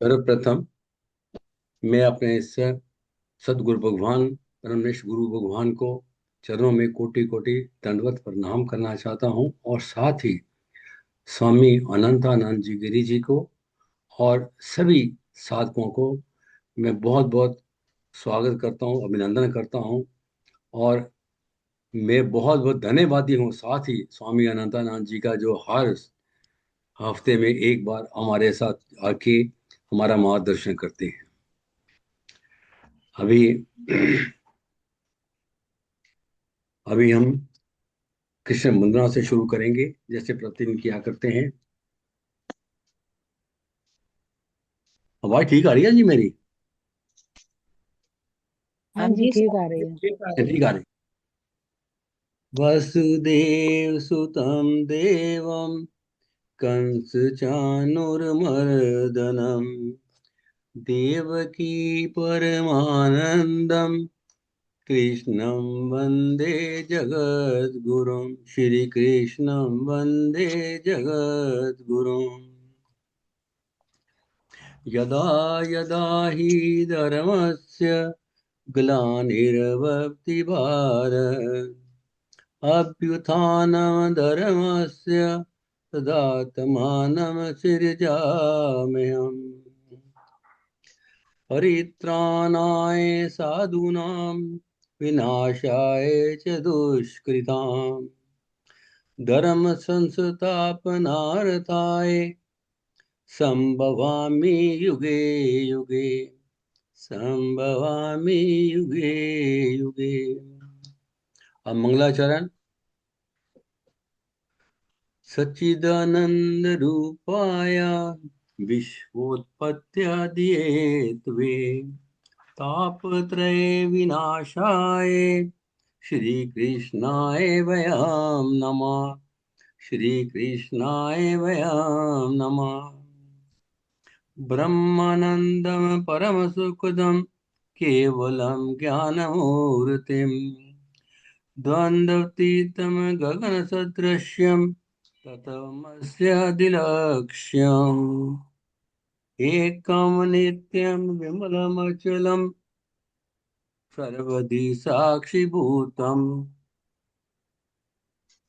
सर्वप्रथम मैं अपने सदगुरु भगवान परमेश गुरु भगवान को चरणों में कोटि कोटि दंडवत प्रणाम करना चाहता हूँ और साथ ही स्वामी अनंतानंद जी गिरी जी को और सभी साधकों को मैं बहुत बहुत स्वागत करता हूँ, अभिनंदन करता हूँ। और मैं बहुत बहुत धन्यवादी हूँ साथ ही स्वामी अनंतानंद जी का, जो हर हफ्ते में एक बार हमारे साथ आके हमारा मार्गदर्शन करते हैं। अभी अभी हम कृष्ण वंदना से शुरू करेंगे, जैसे प्रतिदिन किया करते हैं। आवाज ठीक आ रही है जी मेरी? हाँ जी, ठीक आ रही है। ठीक आ रही। वसुदेव सुतं देवं कंस चाणूरमर्दनम देवकी परमानंदम कृष्णं वंदे जगद्गुरुं। श्री कृष्णं वंदे जगद्गुरुम्। यदा यदा हि धर्मस्य ग्लानिर्भवति भारत अभ्युत्थानधर्मस्य तदात्मानं सृजाम्यहम्। परित्राणाय साधूनां विनाशाय च दुष्कृतां धर्म संस्थापनार्थाय संभवामि युगे युगे। संभवामि युगे युगे। अब मंगलाचरण। सच्चिदानंद रूपाय विश्वोत्पत्त्यादिहेतवे तापत्रय विनाशाय श्री कृष्णाय वयं नमः। श्री कृष्णाय वयं नमः। ब्रह्मानन्दं परमसुखदं केवलं ज्ञानमूर्तिम् द्वन्द्वतीतं गगनसदृश्यं ततमस्यादिलक्ष्यम् एकं नित्यं विमलमचलं सर्वधि साक्षिभूतं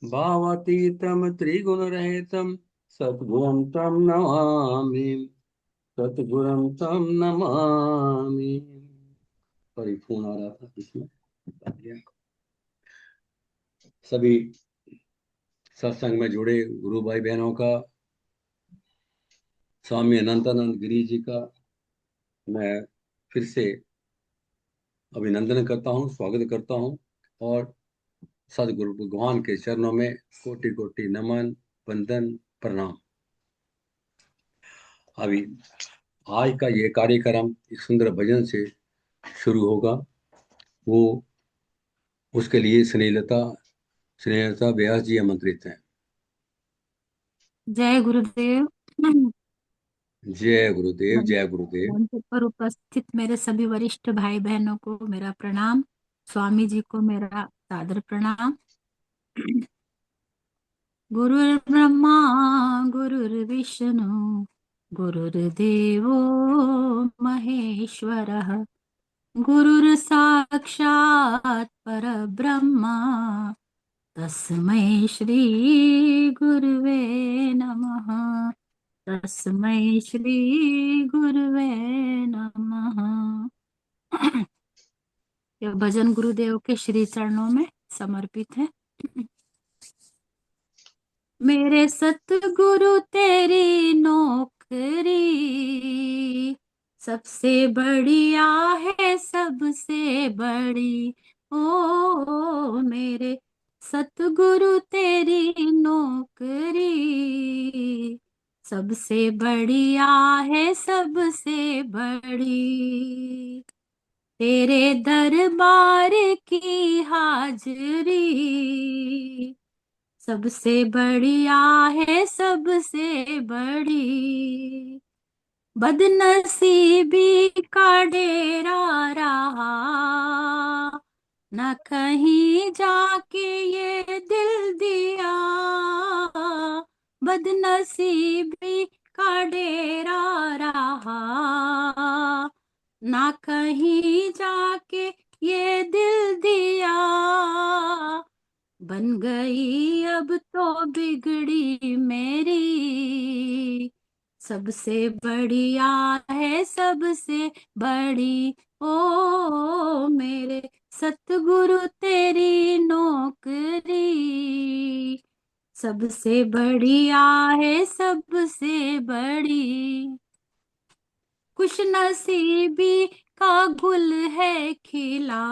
भावातीतं त्रिगुणरहितं सद्गुरुं तं नमामि। सद्गुरुं तं नमामि। सॉरी, फोन आ रहा था इसमें। सभी सत्संग में जुड़े गुरु भाई बहनों का, स्वामी अनंतानंद गिरी जी का मैं फिर से अभिनंदन करता हूँ, स्वागत करता हूँ। और सदगुरु भगवान के चरणों में कोटि कोटि नमन, वंदन, प्रणाम। अभी आज का ये कार्यक्रम एक सुंदर भजन से शुरू होगा। वो उसके लिए स्नेहलता स्नेहलता व्यास जी आमंत्रित हैं। जय गुरुदेव। जय गुरुदेव, मंच जय गुरुदेव। मंच पर उपस्थित मेरे सभी वरिष्ठ भाई बहनों को मेरा प्रणाम। स्वामी जी को मेरा सादर प्रणाम। गुरुर्ब्रह्मा गुरुर्विष्णु गुरुर्देवो महेश्वरः गुरुर्साक्षात् परब्रह्मा तस्मै श्री गुरुवे नमः। तस्मै श्री गुरुवे नमः। यह भजन गुरुदेव के श्री चरणों में समर्पित है। मेरे सतगुरु तेरी नौकरी सबसे बढ़िया है, सबसे बड़ी। ओ मेरे सतगुरु तेरी नौकरी सबसे बढ़िया है, सबसे बड़ी। तेरे दरबार की हाजरी सबसे बढ़िया है, सबसे बड़ी। बदनसीबी का डेरा रहा, न कहीं जाके ये दिल दिया। बदनसीबी का डेरा रहा, ना कहीं जाके ये दिल दिया, बन गई अब तो बिगड़ी मेरी। सबसे बढ़िया है सबसे बड़ी, ओ मेरे सतगुरु तेरी नौकरी। सबसे बढ़िया है सबसे बड़ी। खुश नसीबी का गुल है खिला,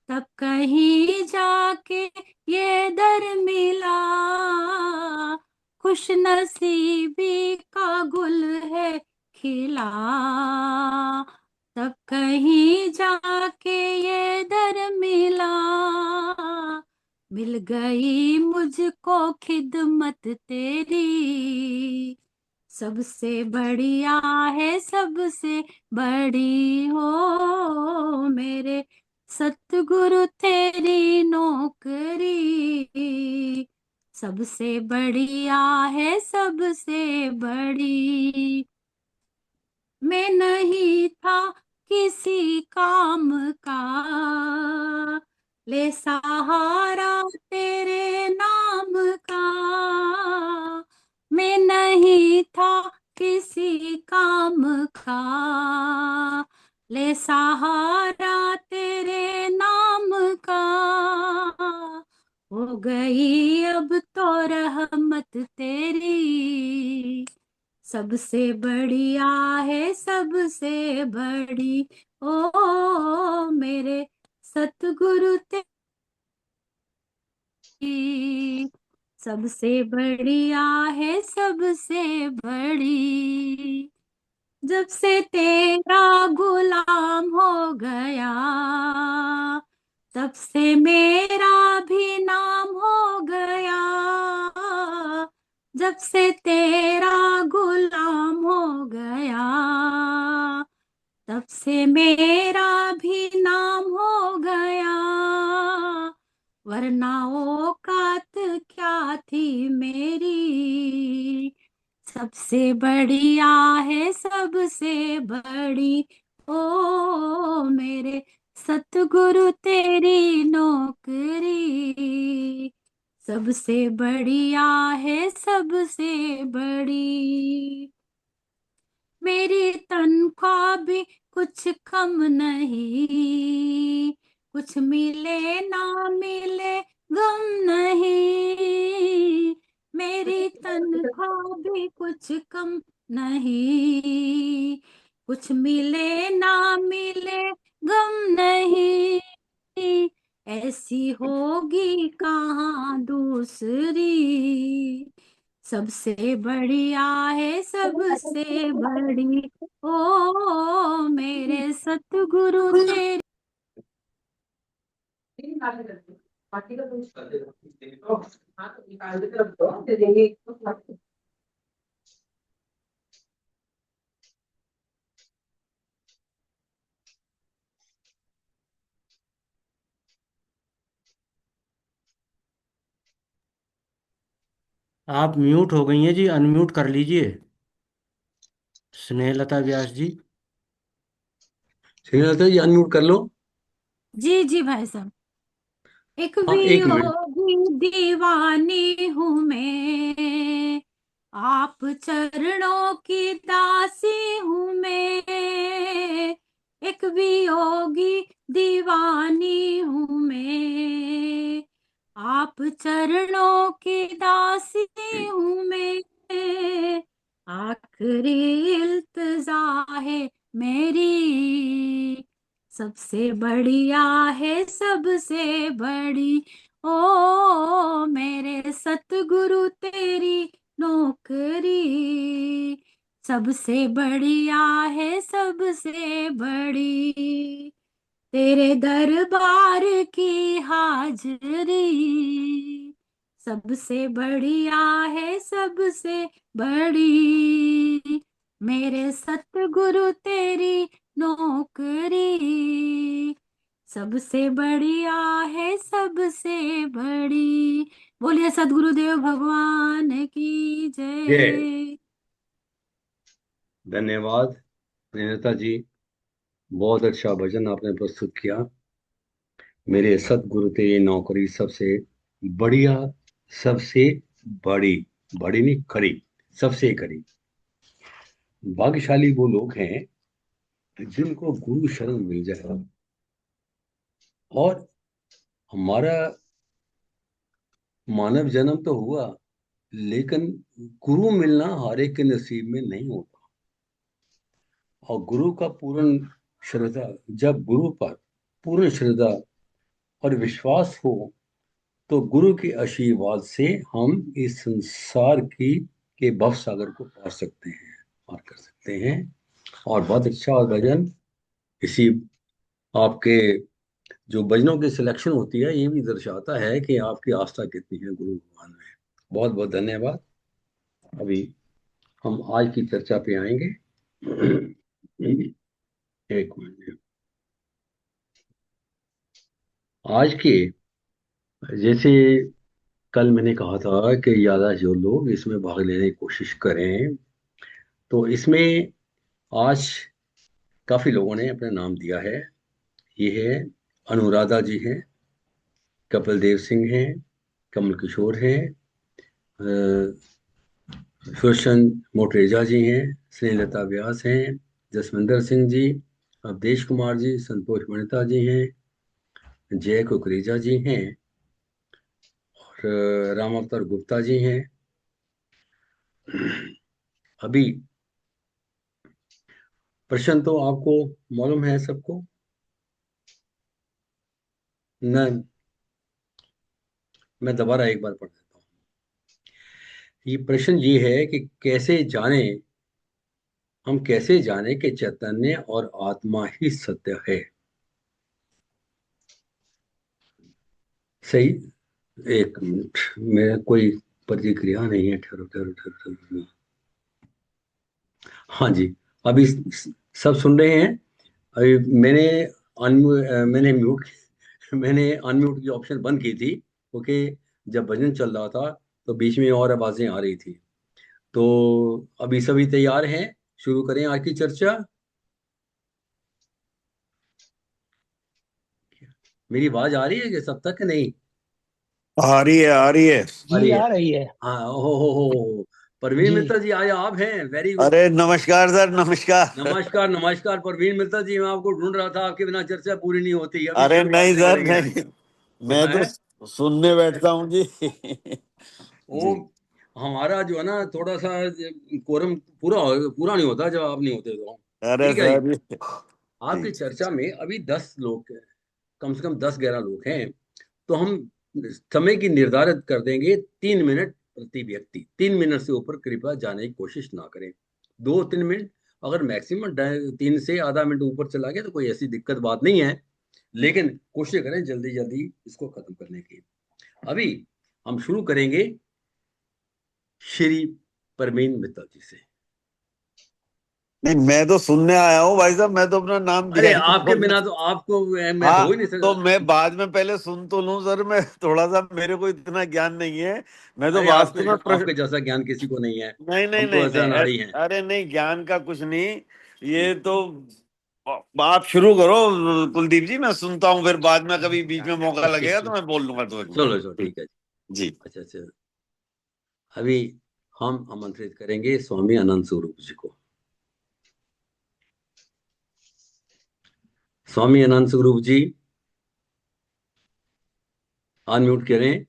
तब कहीं जाके ये दर मिला। खुश नसीबी का गुल है खिला, तब कहीं जाके ये दर मिला। मिल गई मुझको खिदमत तेरी। सबसे बढ़िया है सबसे बड़ी, हो मेरे सतगुरु तेरी नौकरी। सबसे बढ़िया है सबसे बड़ी। मैं नहीं था किसी काम का, ले सहारा तेरे नाम का। मैं नहीं था किसी काम का, ले सहारा तेरे नाम का। हो गई अब तो रहमत तेरी। सबसे बढ़िया है सबसे बड़ी, ओ मेरे सतगुरु तेरी। सबसे बढ़िया है सबसे बड़ी। जब से तेरा गुलाम हो गया, तब से मेरा भी नाम हो गया। जब से तेरा गुलाम हो गया, तब से मेरा भी नाम हो गया। वरना औकात क्या थी मेरी। सबसे बढ़िया है सबसे बड़ी, ओ मेरे सतगुरु तेरी नौकरी। सबसे बढ़िया है सबसे बड़ी। मेरी तनख्वाह भी कुछ कम नहीं, कुछ मिले ना मिले गम नहीं। मेरी तनख्वाह भी कुछ कम नहीं, कुछ मिले ना मिले गम नहीं। ऐसी होगी कहाँ दूसरी। सबसे बढ़िया है सबसे बड़ी, ओ मेरे सतगुरु तेरी। आप म्यूट हो गई हैं जी, अनम्यूट कर लीजिए। स्नेहलता व्यास जी। श्रीलता जी अनम्यूट कर लो। जी जी भाई साहब। एक हाँ, एक मिनट। वियोगी दीवानी हूँ मैं, आप चरणों की दासी हूँ मैं। एक वियोगी दीवानी हूँ मैं, आप चरणों की दासी हूँ मैं। आखिरी इल्तिजा है मेरी। सबसे बढ़िया है सबसे बड़ी, ओ मेरे सतगुरु तेरी नौकरी। सबसे बढ़िया है सबसे बड़ी। तेरे दरबार की हाजरी। सबसे बढ़िया है सबसे बड़ी। मेरे सतगुरु तेरी नौकरी। सबसे बढ़िया है सबसे बड़ी। बोलिए सतगुरुदेव भगवान की जय। जय। धन्यवाद। प्रेरणा जी, बहुत अच्छा भजन आपने प्रस्तुत किया। मेरे सतगुरु तेरी नौकरी सबसे बढ़िया, सबसे बड़ी, बड़ी नहीं खरी, सबसे खरी। भाग्यशाली वो लोग हैं जिनको गुरु शरण मिल जाए। और हमारा मानव जन्म तो हुआ, लेकिन गुरु मिलना हर एक के नसीब में नहीं होता। और गुरु का पूर्ण श्रद्धा, जब गुरु पर पूर्ण श्रद्धा और विश्वास हो, तो गुरु के आशीर्वाद से हम इस संसार की के भव सागर को पार सकते हैं, पार कर सकते हैं। और बहुत अच्छा भजन, इसी आपके जो भजनों की सिलेक्शन होती है, ये भी दर्शाता है कि आपकी आस्था कितनी है गुरु भगवान में। बहुत बहुत धन्यवाद। अभी हम आज की चर्चा पे आएंगे। एक मिनट। आज के, जैसे कल मैंने कहा था कि ज्यादा जो लोग इसमें भाग लेने की कोशिश करें, तो इसमें आज काफी लोगों ने अपना नाम दिया है। ये है, अनुराधा जी हैं, कपिल देव सिंह हैं, कमल किशोर हैं, सुदर्शन मोटरेजा जी हैं, स्नेहलता व्यास हैं, जसविंदर सिंह जी, अवधेश कुमार जी, संतोष मेहता जी हैं, जय कुकरेजा जी हैं, और राम अवतार गुप्ता जी हैं। अभी प्रश्न तो आपको मालूम है सबको न। मैं दोबारा एक बार पढ़ देता हूँ। ये प्रश्न ये है कि कैसे जाने, हम कैसे जाने कि चैतन्य और आत्मा ही सत्य है। सही। एक मिनट, मेरा कोई प्रतिक्रिया नहीं है। ठहरो ठहरो ठहरो ठहरो। हाँ जी। अभी सब सुन रहे हैं? अभी मैंने म्यूट मैंने अनम्यूट की ऑप्शन बंद की थी, क्योंकि जब भजन चल रहा था तो बीच में और आवाजें आ रही थी। तो अभी सभी तैयार हैं, शुरू करें आज की चर्चा। मेरी आवाज आ रही है कि सब तक नहीं? आ रही है, आ रही है। आ जी रही है। आ रही है। हाँ, हो। परवीन जी मित्तल जी, आज आप हैं, वेरी गुड। अरे नमस्कार सर, नमस्कार। नमस्कार नमस्कार परवीन मित्तल जी, मैं आपको ढूंढ रहा था, आपके बिना चर्चा पूरी नहीं होती। अभी अरे शुरू नहीं आपने सर, कर दिया नहीं। मैं है। तो सुनने बैठता हूँ जी। वो जी। हमारा जो है ना, थोड़ा सा कोरम पूरा पूरा नहीं होता जब आप नहीं होते तो। अरे ठीक है जी। सर जी। आपकी चर्चा में अभी 10 लोग, कम से कम 10-11 लोग हैं। तो हम समय की निर्धारित कर देंगे, 3 मिनट प्रति व्यक्ति। 3 मिनट से ऊपर कृपया जाने की कोशिश ना करें। 2-3 मिनट, अगर मैक्सिमम 3 से आधा मिनट ऊपर चला गया तो कोई ऐसी दिक्कत बात नहीं है, लेकिन कोशिश करें जल्दी जल्दी इसको खत्म करने की। अभी हम शुरू करेंगे श्री परमीन मित्तल जी से। नहीं, मैं तो सुनने आया हूँ भाई साहब, मैं तो अपना नाम दिया अरे ही नहीं आपके बोलने। बिना तो आपको मैं हो ही नहीं हाँ, तो मैं सकता। बाद में पहले सुन तो लूँ सर। मैं थोड़ा सा, मेरे को इतना ज्ञान नहीं है। मैं तो अरे वास्तव आपके में आपके जैसा ज्ञान किसी को नहीं है। नहीं नहीं हम तो नहीं ऐसा नहीं, अनाड़ी हैं। अरे नहीं, ज्ञान का कुछ नहीं। ये तो आप शुरू करो कुलदीप जी, मैं सुनता हूँ, फिर बाद में कभी बीच में मौका लगेगा तो मैं बोल लूंगा 2 एक मिनट। चलो चलो, ठीक है। जी। अच्छा अच्छा। अभी हम आमंत्रित करेंगे स्वामी अनंत स्वरूप जी को। स्वामी अनंत स्वरूप जी, अनम्यूट करें।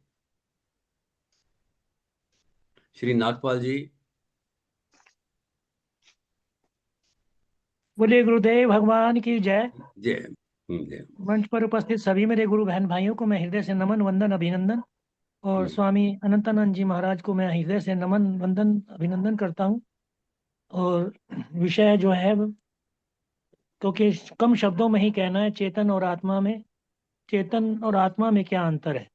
श्री नागपाल जी। बोलिए गुरुदेव भगवान की जय। जय। जय। मंच पर उपस्थित सभी मेरे गुरु बहन भाइयों को मैं हृदय से नमन वंदन अभिनंदन, और स्वामी अनंतानंद जी महाराज को मैं हृदय से नमन वंदन अभिनंदन करता हूँ। और विषय जो है, क्योंकि कम शब्दों में ही कहना है, चेतन और आत्मा में, चेतन और आत्मा में क्या अंतर है,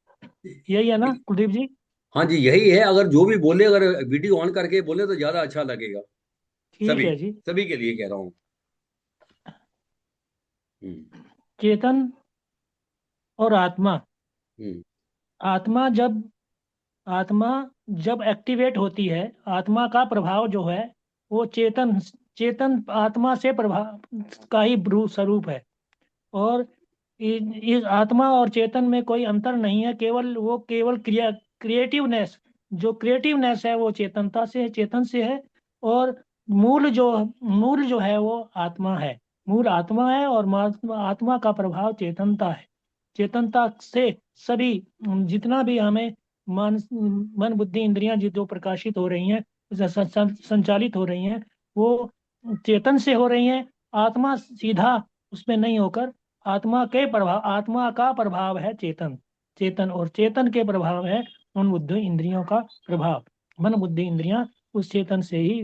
यही है ना कुलदीप जी? हाँ जी, यही है। अगर जो भी बोले, अगर वीडियो ऑन करके बोले तो ज्यादा अच्छा लगेगा। ठीक सभी है जी। सभी के लिए कह रहा हूँ। हम्म। चेतन और आत्मा, हम्म। आत्मा जब आत्मा जब एक्टिवेट होती है, आत्मा का प्रभाव जो है वो चेतन आत्मा से प्रभाव का ही स्वरूप है। और इस आत्मा और चेतन में कोई अंतर नहीं है, केवल क्रिएटिवनेस, जो क्रिएटिवनेस है वो चेतन से है। और मूल जो है वो आत्मा है, मूल आत्मा है। और आत्मा का प्रभाव चेतनता है। चेतनता से सभी जितना भी हमें मन बुद्धि इंद्रियां जो प्रकाशित हो रही हैं, संचालित हो रही हैं, वो चेतन से हो रही हैं। आत्मा सीधा उसमें नहीं होकर आत्मा का प्रभाव है चेतन और चेतन के प्रभाव है मन बुद्धि इंद्रियों का प्रभाव। मन बुद्धि इंद्रियां उस चेतन से ही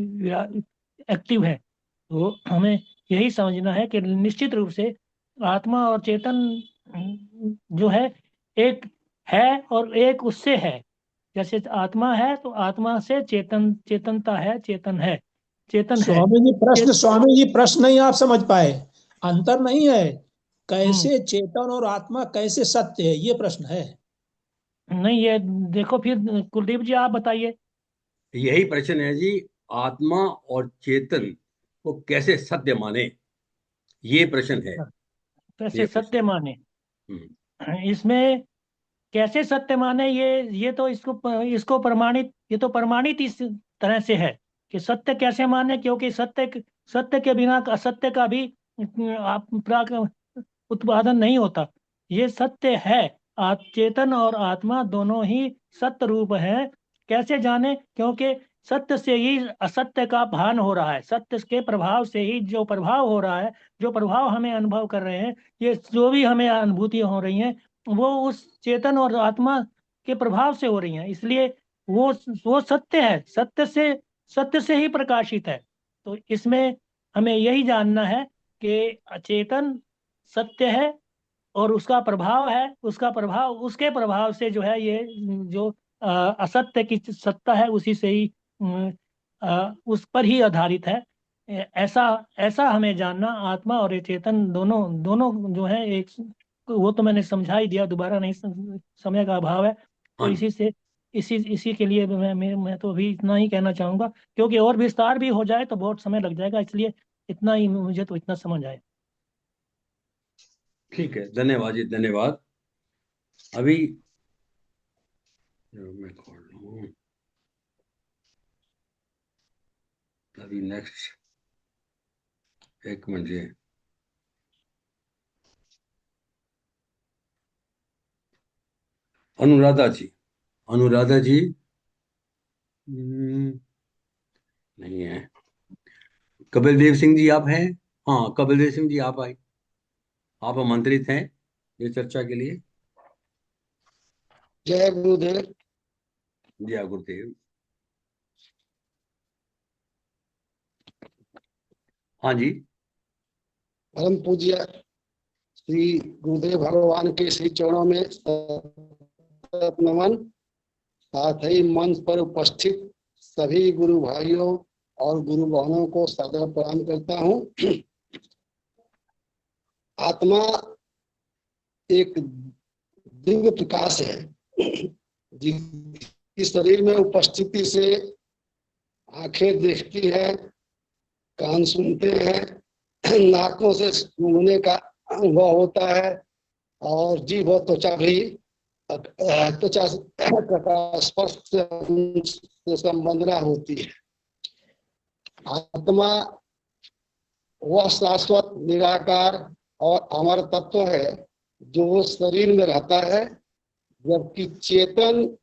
एक्टिव है। तो हमें यही समझना है कि निश्चित रूप से आत्मा और चेतन जो है एक है और एक उससे है। जैसे आत्मा है तो आत्मा से चेतनता है, चेतन है, चेतन है। स्वामी जी प्रश्न नहीं आप समझ पाए। अंतर नहीं है, कैसे चेतन और आत्मा कैसे सत्य है, ये प्रश्न है। नहीं, ये देखो फिर कुलदीप जी आप बताइए। यही प्रश्न है जी, आत्मा और चेतन को कैसे सत्य माने, ये प्रश्न है। कैसे ये प्रश्न। सत्य माने, हम्म। इसमें कैसे सत्य माने, ये तो इसको प्रमाणित, ये तो प्रमाणित इस तरह से है कि सत्य कैसे माने, क्योंकि सत्य के बिना असत्य का भी उत्पादन नहीं होता। ये सत्य है। चेतन और आत्मा दोनों ही सत्य रूप है। कैसे जाने, क्योंकि सत्य से ही असत्य का भान हो रहा है, सत्य के प्रभाव से ही जो प्रभाव हो रहा है, जो प्रभाव हमें अनुभव कर रहे हैं, ये जो भी हमें अनुभूति हो रही हैं, वो उस चेतन और आत्मा के प्रभाव से हो रही हैं। इसलिए वो सत्य है, सत्य से ही प्रकाशित है। तो इसमें हमें यही जानना है कि चेतन सत्य है और उसका प्रभाव है, उसके प्रभाव से जो है ये जो असत्य की सत्ता है उसी से ही उस पर ही आधारित है। ऐसा ऐसा हमें जानना, आत्मा और ये चेतन दोनों दोनों जो है एक, वो तो मैंने समझा ही दिया, दोबारा नहीं, समय का अभाव है। तो हाँ। इसी के लिए मैं तो अभी इतना ही कहना चाहूंगा, क्योंकि और विस्तार भी हो जाए तो बहुत समय लग जाएगा, इसलिए इतना ही, मुझे तो इतना समझ आया। ठीक है, धन्यवाद जी, धन्यवाद। अभी मैं खोल लूं, अभी नेक्स्ट, एक मिनट जी। अनुराधा जी, अनुराधा जी नहीं है। कपिल देव सिंह जी आप हैं? हाँ, कपिल देव सिंह जी आप आए, आप आमंत्रित हैं ये चर्चा के लिए। जय गुरुदेव। जय गुरुदेव। हाँ जी। परम पूज्य श्री गुरुदेव भगवान के श्री चरणों में नमन। साथ ही मंच पर उपस्थित सभी गुरु भाइयों और गुरु बहनों को सादर प्रणाम करता हूँ। आत्मा एक दिव्य प्रकाश है, जिसकी शरीर में उपस्थिति से आंखें देखती है, कान सुनते हैं, नाकों से सूंघने का अनुभव होता है और जीभ और त्वचा भी त्वचा का स्पर्श से संबंधना होती है। आत्मा वह शाश्वत निराकार और अमर तत्व है जो शरीर में रहता है, जबकि चेतन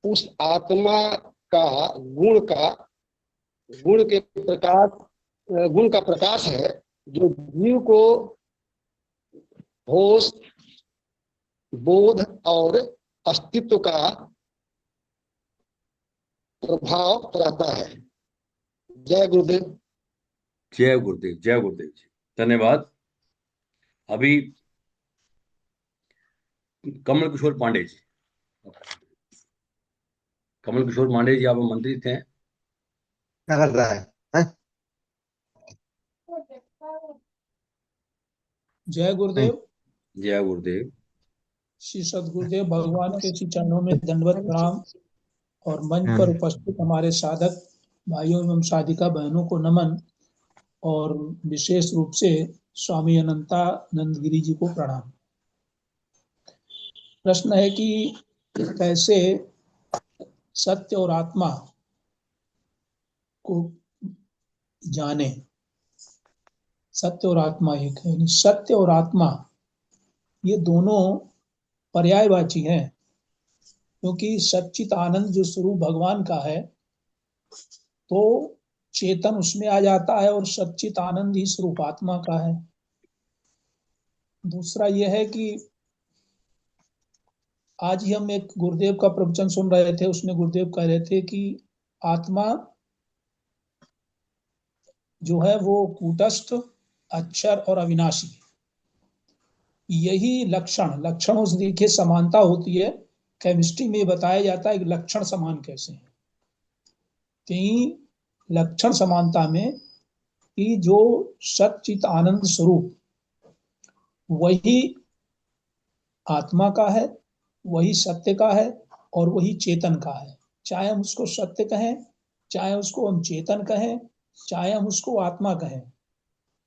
उस आत्मा का गुण का प्रकाश है, जो जीव को होश, बोध और अस्तित्व का प्रभाव कराता है। जय गुरुदेव। जय गुरुदेव, जय गुरुदेव जी, धन्यवाद। अभी कमल किशोर पांडे जी, कमल किशोर पांडे जी आप आमंत्रित हैं। क्या कर रहा है, हैं? जय गुरुदेव। जय गुरुदेव। श्री सदगुरुदेव भगवान के श्री चरणों में दंडवत प्रणाम और मंच पर उपस्थित हमारे साधक भाइयों एवं साधिका बहनों को नमन। और विशेष रूप से स्वामी अनंतानंद गिरी जी को प्रणाम। प्रश्न है कि कैसे सत्य और आत्मा को जाने। सत्य और आत्मा एक है, यानी सत्य और आत्मा ये दोनों पर्यायवाची हैं, क्योंकि सच्चित आनंद जो स्वरूप भगवान का है तो चेतन उसमें आ जाता है और सच्चित आनंद ही स्वरूप आत्मा का है। दूसरा यह है कि आज ही हम एक गुरुदेव का प्रवचन सुन रहे थे, उसमें गुरुदेव कह रहे थे कि आत्मा जो है वो कूटस्थ, अक्षर और अविनाशी, यही लक्षणों से देखिए समानता होती है। केमिस्ट्री में बताया जाता है कि लक्षण समान कैसे हैं। कई लक्षण समानता में कि जो सच्चित आनंद स्वरूप वही आत्मा का है, वही सत्य का है और वही चेतन का है। चाहे हम उसको सत्य कहें, चाहे उसको हम चेतन कहें, चाहे हम उसको आत्मा कहें,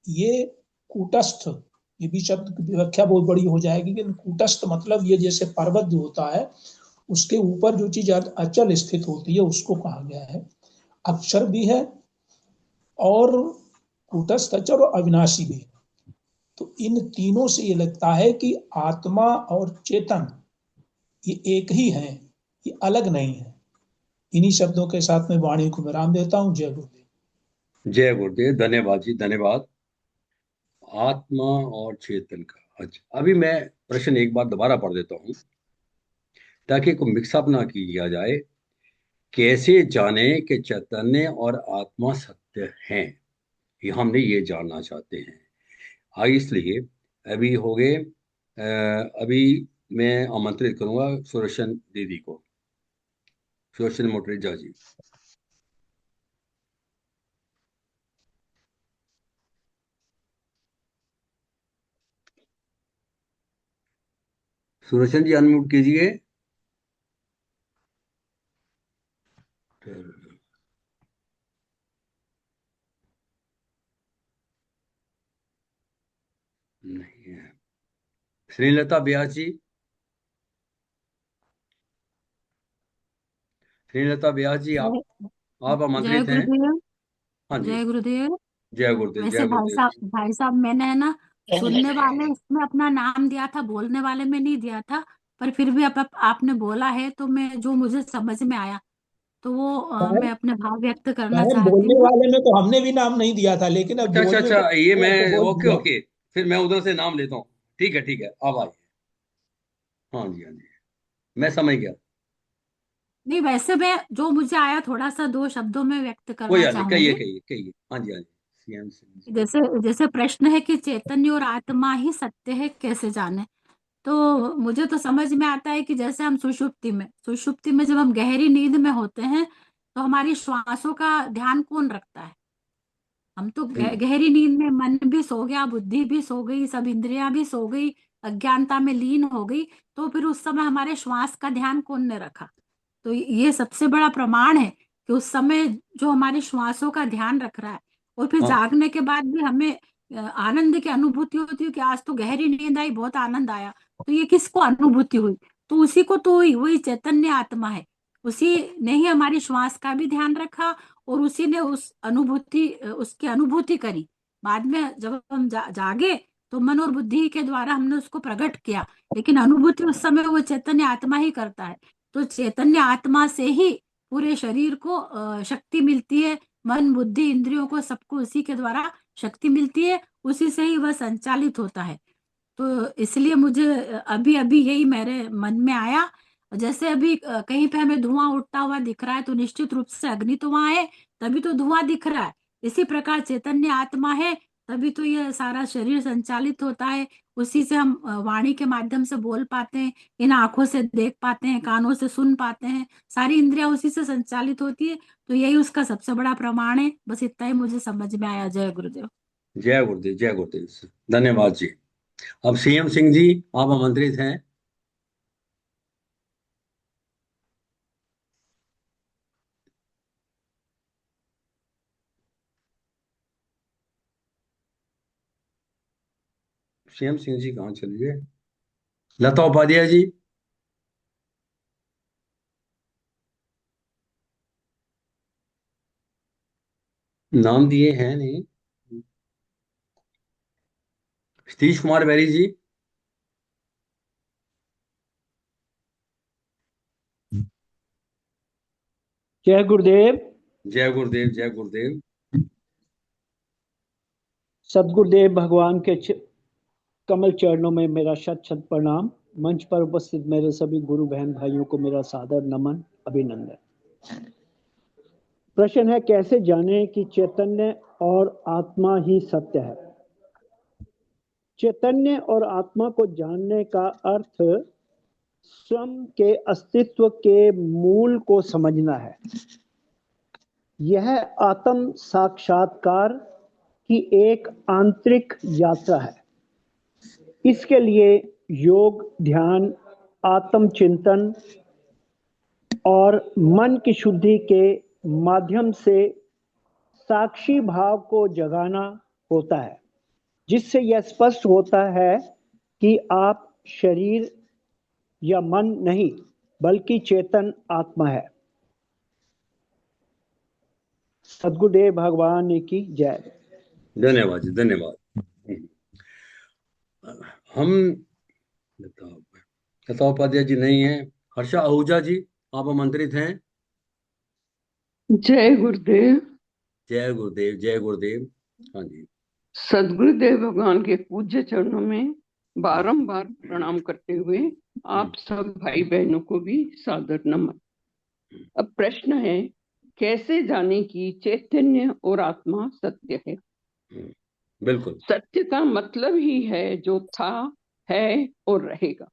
ये कूटस्थ, ये भी शब्द की व्याख्या बहुत बड़ी हो जाएगी, लेकिन कूटस्थ मतलब ये जैसे पर्वत जो होता है उसके ऊपर जो चीज अचल स्थित होती है उसको कहा गया है। अक्षर भी है और कूटस्थ, अचर और अविनाशी भी है। तो इन तीनों से ये लगता है कि आत्मा और चेतन ये एक ही है, ये अलग नहीं है। इन्हीं शब्दों के साथ मैं वाणी को विराम देता हूँ। जय गुरुदेव। जय गुरुदेव, धन्यवाद जी, धन्यवाद। आत्मा और चेतन का, अच्छा अभी मैं प्रश्न एक बार दोबारा पढ़ देता हूँ ताकि कोई मिक्सअप ना किया जाए। कैसे जाने कि चैतन्य और आत्मा सत्य हैं, ये हमने ये जानना चाहते हैं। इसलिए अभी हो गए, अभी मैं आमंत्रित करूंगा सुदर्शन दीदी को, सुदर्शन मोटरेजा जी। सुदर्शन जी अनम्यूट कीजिए। नहीं है। श्रीलता व्यास जी, श्रीलता व्यास जी, आप जय आप जय आमंत्रित हैं। गुरुदेव। हाँ जी। जय गुरुदेव। जय गुरुदेव, वैसे जय गुरुदेव जी। भाई साहब मैंने है ना सुनने वाले इसमें अपना नाम दिया था, बोलने वाले में नहीं दिया था। पर फिर भी आपने बोला है तो मैं जो मुझे समझ में आया तो वो साहब मैं अपने भाव व्यक्त करना साहब, चाहती बोलने हूँ। वाले में तो हमने भी नाम नहीं दिया था, लेकिन अब अच्छा अच्छा बोलने अच्छा, को ये मैं, तो बोल ओके दिया। ओके, फिर मैं उधर से नाम लेता हूँ। ठीक है ठीक है, अब आइए। हाँ जी हाँ जी, मैं समझ गया। नहीं, वैसे मैं जो मुझे आया थोड़ा सा दो शब्दों में व्यक्त कोई करना बात नहीं, कहिए चाहूंगी। कहिए कहिए। हाँ जी हाँ जी, सीएम सिंह जी। जैसे जैसे प्रश्न है कि चैतन्य और आत्मा ही सत्य है, कैसे जाने। तो मुझे तो समझ में आता है कि जैसे हम सुषुप्ति में जब हम गहरी नींद में होते हैं तो हमारी श्वासों का ध्यान कौन रखता है। हम तो हम्म। गहरी नींद में मन भी सो गया, बुद्धि भी सो गई, सब इंद्रियां भी सो गई, अज्ञानता में लीन हो गई। तो फिर उस समय हमारे श्वास का ध्यान कौन ने रखा। तो ये सबसे बड़ा प्रमाण है कि उस समय जो हमारे श्वासों का ध्यान रख रहा है। और फिर हाँ जागने के बाद भी हमें आनंद की अनुभूति होती है कि आज तो गहरी नींद आई, बहुत आनंद आया। तो ये किसको अनुभूति हुई। तो उसी को तो हुई, वही चैतन्य आत्मा है। उसी ने ही हमारी श्वास का भी ध्यान रखा और उसी ने उसकी अनुभूति करी। बाद में जब हम जागे तो मन और बुद्धि के द्वारा हमने उसको प्रकट किया, लेकिन अनुभूति उस समय वो चैतन्य आत्मा ही करता है। तो चैतन्य आत्मा से ही पूरे शरीर को शक्ति मिलती है। मन बुद्धि इंद्रियों को सबको उसी के द्वारा शक्ति मिलती है, उसी से ही वह संचालित होता है। तो इसलिए मुझे अभी अभी यही मेरे मन में आया। जैसे अभी कहीं पे हमें धुआं उठता हुआ दिख रहा है तो निश्चित रूप से अग्नि तो वहां है, तभी तो धुआं दिख रहा है। इसी प्रकार चैतन्य आत्मा है, तभी तो यह सारा शरीर संचालित होता है। उसी से हम वाणी के माध्यम से बोल पाते हैं, इन आंखों से देख पाते हैं, कानों से सुन पाते हैं। सारी इंद्रियां उसी से संचालित होती है। तो यही उसका सबसे बड़ा प्रमाण है। बस इतना ही मुझे समझ में आया। जय गुरुदेव। जय गुरुदेव, जय गुरुदेव, धन्यवाद जी। अब सीएम सिंह जी, आप आमंत्रित हैं। श्याम सिंह जी कहाँ चले गए? लता उपाध्याय जी। नाम दिए हैं नहीं। सतीश कुमार बैरी जी। जय गुरुदेव। जय गुरुदेव, जय गुरुदेव। सदगुरुदेव भगवान के कमल चरणों में मेरा शत शत प्रणाम। मंच पर उपस्थित मेरे सभी गुरु बहन भाइयों को मेरा सादर नमन, अभिनंदन। प्रश्न है, कैसे जाने कि चैतन्य और आत्मा ही सत्य है? चैतन्य और आत्मा को जानने का अर्थ स्वयं के अस्तित्व के मूल को समझना है। यह आत्म साक्षात्कार की एक आंतरिक यात्रा है। इसके लिए योग, ध्यान, आत्मचिंतन और मन की शुद्धि के माध्यम से साक्षी भाव को जगाना होता है, जिससे यह स्पष्ट होता है कि आप शरीर या मन नहीं बल्कि चेतन आत्मा है। सद्गुरुदेव भगवान की जय। धन्यवाद जी, धन्यवाद। हम लता उपाध्याय जी नहीं है। हर्षा आहूजा जी, आप आमंत्रित हैं। जय गुरुदेव। जय गुरुदेव, जय गुरुदेव। हाँ जी। सदगुरुदेव भगवान के पूज्य चरणों में बारंबार प्रणाम करते हुए आप सब भाई बहनों को भी सादर नमन। अब प्रश्न है, कैसे जाने कि चैतन्य और आत्मा सत्य है? बिल्कुल। सत्य का मतलब ही है जो था, है और रहेगा।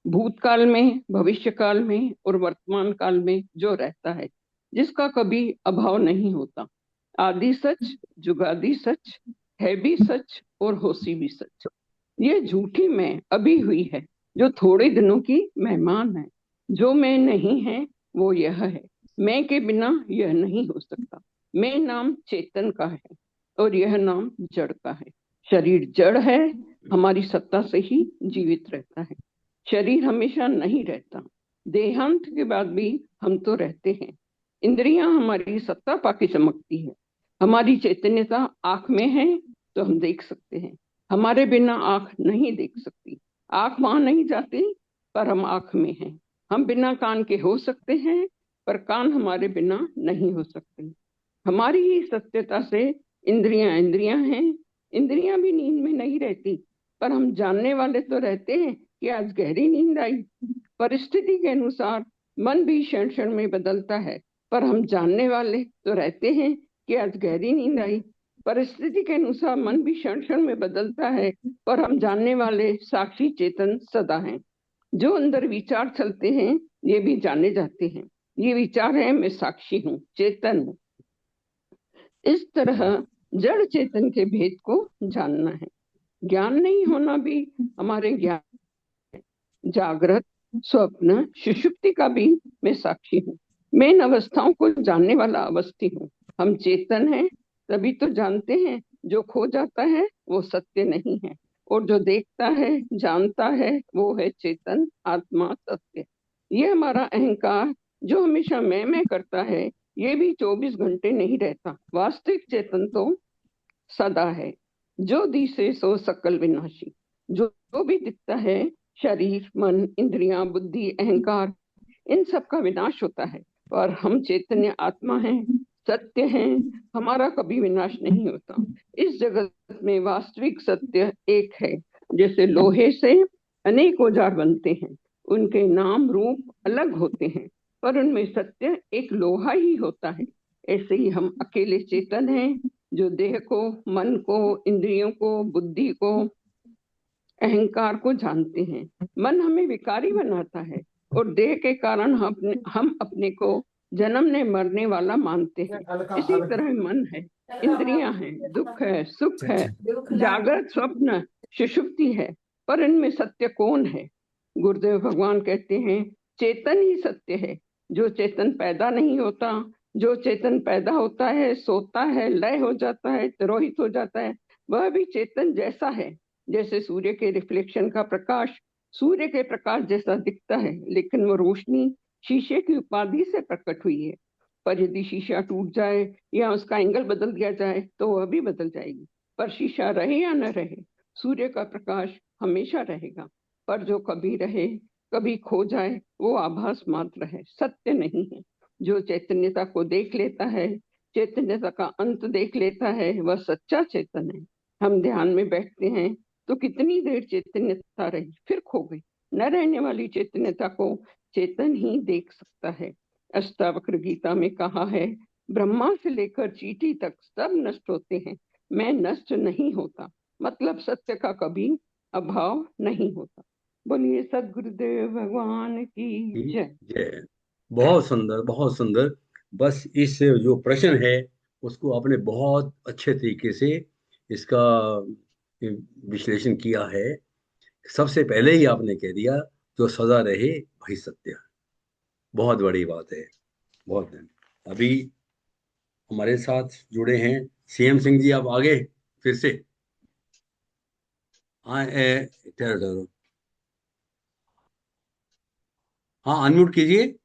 भूतकाल में, भविष्य काल में और वर्तमान काल में जो रहता है, जिसका कभी अभाव नहीं होता। आदि सच, जुगादी सच, है भी सच और होसी भी सच। ये झूठी मैं अभी हुई है, जो थोड़े दिनों की मेहमान है। जो मैं नहीं है वो यह है। मैं के बिना यह नहीं हो सकता। मैं नाम चेतन का है और यह नाम जड़ का है। शरीर जड़ है, हमारी सत्ता से ही जीवित रहता है। शरीर हमेशा नहीं रहता। देहांत के बाद भी हम तो रहते हैं। इंद्रियां हमारी सत्ता पाके चमकती है। हमारी चैतन्यता आंख में है तो हम देख सकते हैं। हमारे बिना आंख नहीं देख सकती। आंख वहां नहीं जाती पर हम आंख में हैं। हम बिना कान के हो सकते हैं पर कान हमारे बिना नहीं हो सकते। हमारी ही सत्यता से इंद्रियां इंद्रियां हैं। इंद्रियां भी नींद में नहीं रहती, पर हम जानने वाले तो रहते हैं कि आज गहरी नींद आई। परिस्थिति के अनुसार मन भी क्षण क्षण में बदलता है, पर हम जानने वाले तो रहते हैं कि आज गहरी नींद आई। परिस्थिति के अनुसार मन भी क्षण क्षण में बदलता है, पर हम जानने वाले साक्षी चेतन सदा हैं। जो अंदर विचार चलते हैं ये भी जाने जाते हैं। ये विचार है, मैं साक्षी हूँ, चेतन हूँ। इस तरह जड़ चेतन के भेद को जानना है। ज्ञान नहीं होना भी हमारे ज्ञान है। जागृत, स्वप्न, सुषुप्ति का भी मैं साक्षी हूँ। मैं इन अवस्थाओं को जानने वाला अवस्थी हूँ। हम चेतन हैं तभी तो जानते हैं। जो खो जाता है वो सत्य नहीं है, और जो देखता है, जानता है, वो है चेतन आत्मा, सत्य। ये हमारा अहंकार जो हमेशा मैं करता है, ये भी 24 घंटे नहीं रहता। वास्तविक चेतन तो सदा है। जो दिसे सो सकल विनाशी। जो भी दिखता है, शरीर, मन, इंद्रियां, बुद्धि, अहंकार, इन सब का विनाश होता है। और हम चैतन्य आत्मा हैं, सत्य हैं, हमारा कभी विनाश नहीं होता। इस जगत में वास्तविक सत्य एक है। जैसे लोहे से अनेक औजार बनते हैं, उनके नाम रूप अलग होते हैं, पर उनमें सत्य एक लोहा ही होता है। ऐसे ही हम अकेले चेतन हैं, जो देह को, मन को, इंद्रियों को, बुद्धि को, अहंकार को जानते हैं। मन हमें विकारी बनाता है और देह के कारण हम अपने को जन्मने मरने वाला मानते हैं। इसी तरह मन है, इंद्रियां हैं, दुख है, सुख है, जागृत, स्वप्न, सुषुप्ति है, पर इनमें सत्य कौन है? गुरुदेव भगवान कहते हैं, चेतन ही सत्य है। जो चेतन पैदा नहीं होता, जो चेतन पैदा होता है, सोता है, लय हो जाता है, तिरोहित हो जाता है, वह भी चेतन जैसा है। जैसे सूर्य के रिफ्लेक्शन का प्रकाश सूर्य के प्रकाश जैसा दिखता है, लेकिन वो रोशनी शीशे की उपाधि से प्रकट हुई है। पर यदि शीशा टूट जाए या उसका एंगल बदल दिया जाए तो वह भी बदल जाएगी। पर शीशा रहे या न रहे, सूर्य का प्रकाश हमेशा रहेगा। पर जो कभी रहे कभी खो जाए वो आभास मात्र है, सत्य नहीं है। जो चैतन्यता को देख लेता है, चैतन्यता का अंत देख लेता है, वह सच्चा चेतन है। हम ध्यान में बैठते हैं तो कितनी देर चैतन्यता रही, फिर खो गई। न रहने वाली चैतन्यता को चेतन ही देख सकता है। अष्टावक्र गीता में कहा है, ब्रह्मा से लेकर चींटी तक सब नष्ट होते हैं, मैं नष्ट नहीं होता। मतलब सत्य का कभी अभाव नहीं होता। बोलिए सदगुरुदेव भगवान की जय। जय। बहुत सुंदर, बहुत सुंदर। बस इस जो प्रश्न है उसको आपने बहुत अच्छे तरीके से इसका विश्लेषण किया है। सबसे पहले ही आपने कह दिया जो सदा रहे वही सत्य। बहुत बड़ी बात है। बहुत है। अभी हमारे साथ जुड़े हैं सीएम सिंह जी। आप आगे फिर से हाँ, ठहरो ठहरो। हाँ, अनम्यूट कीजिए।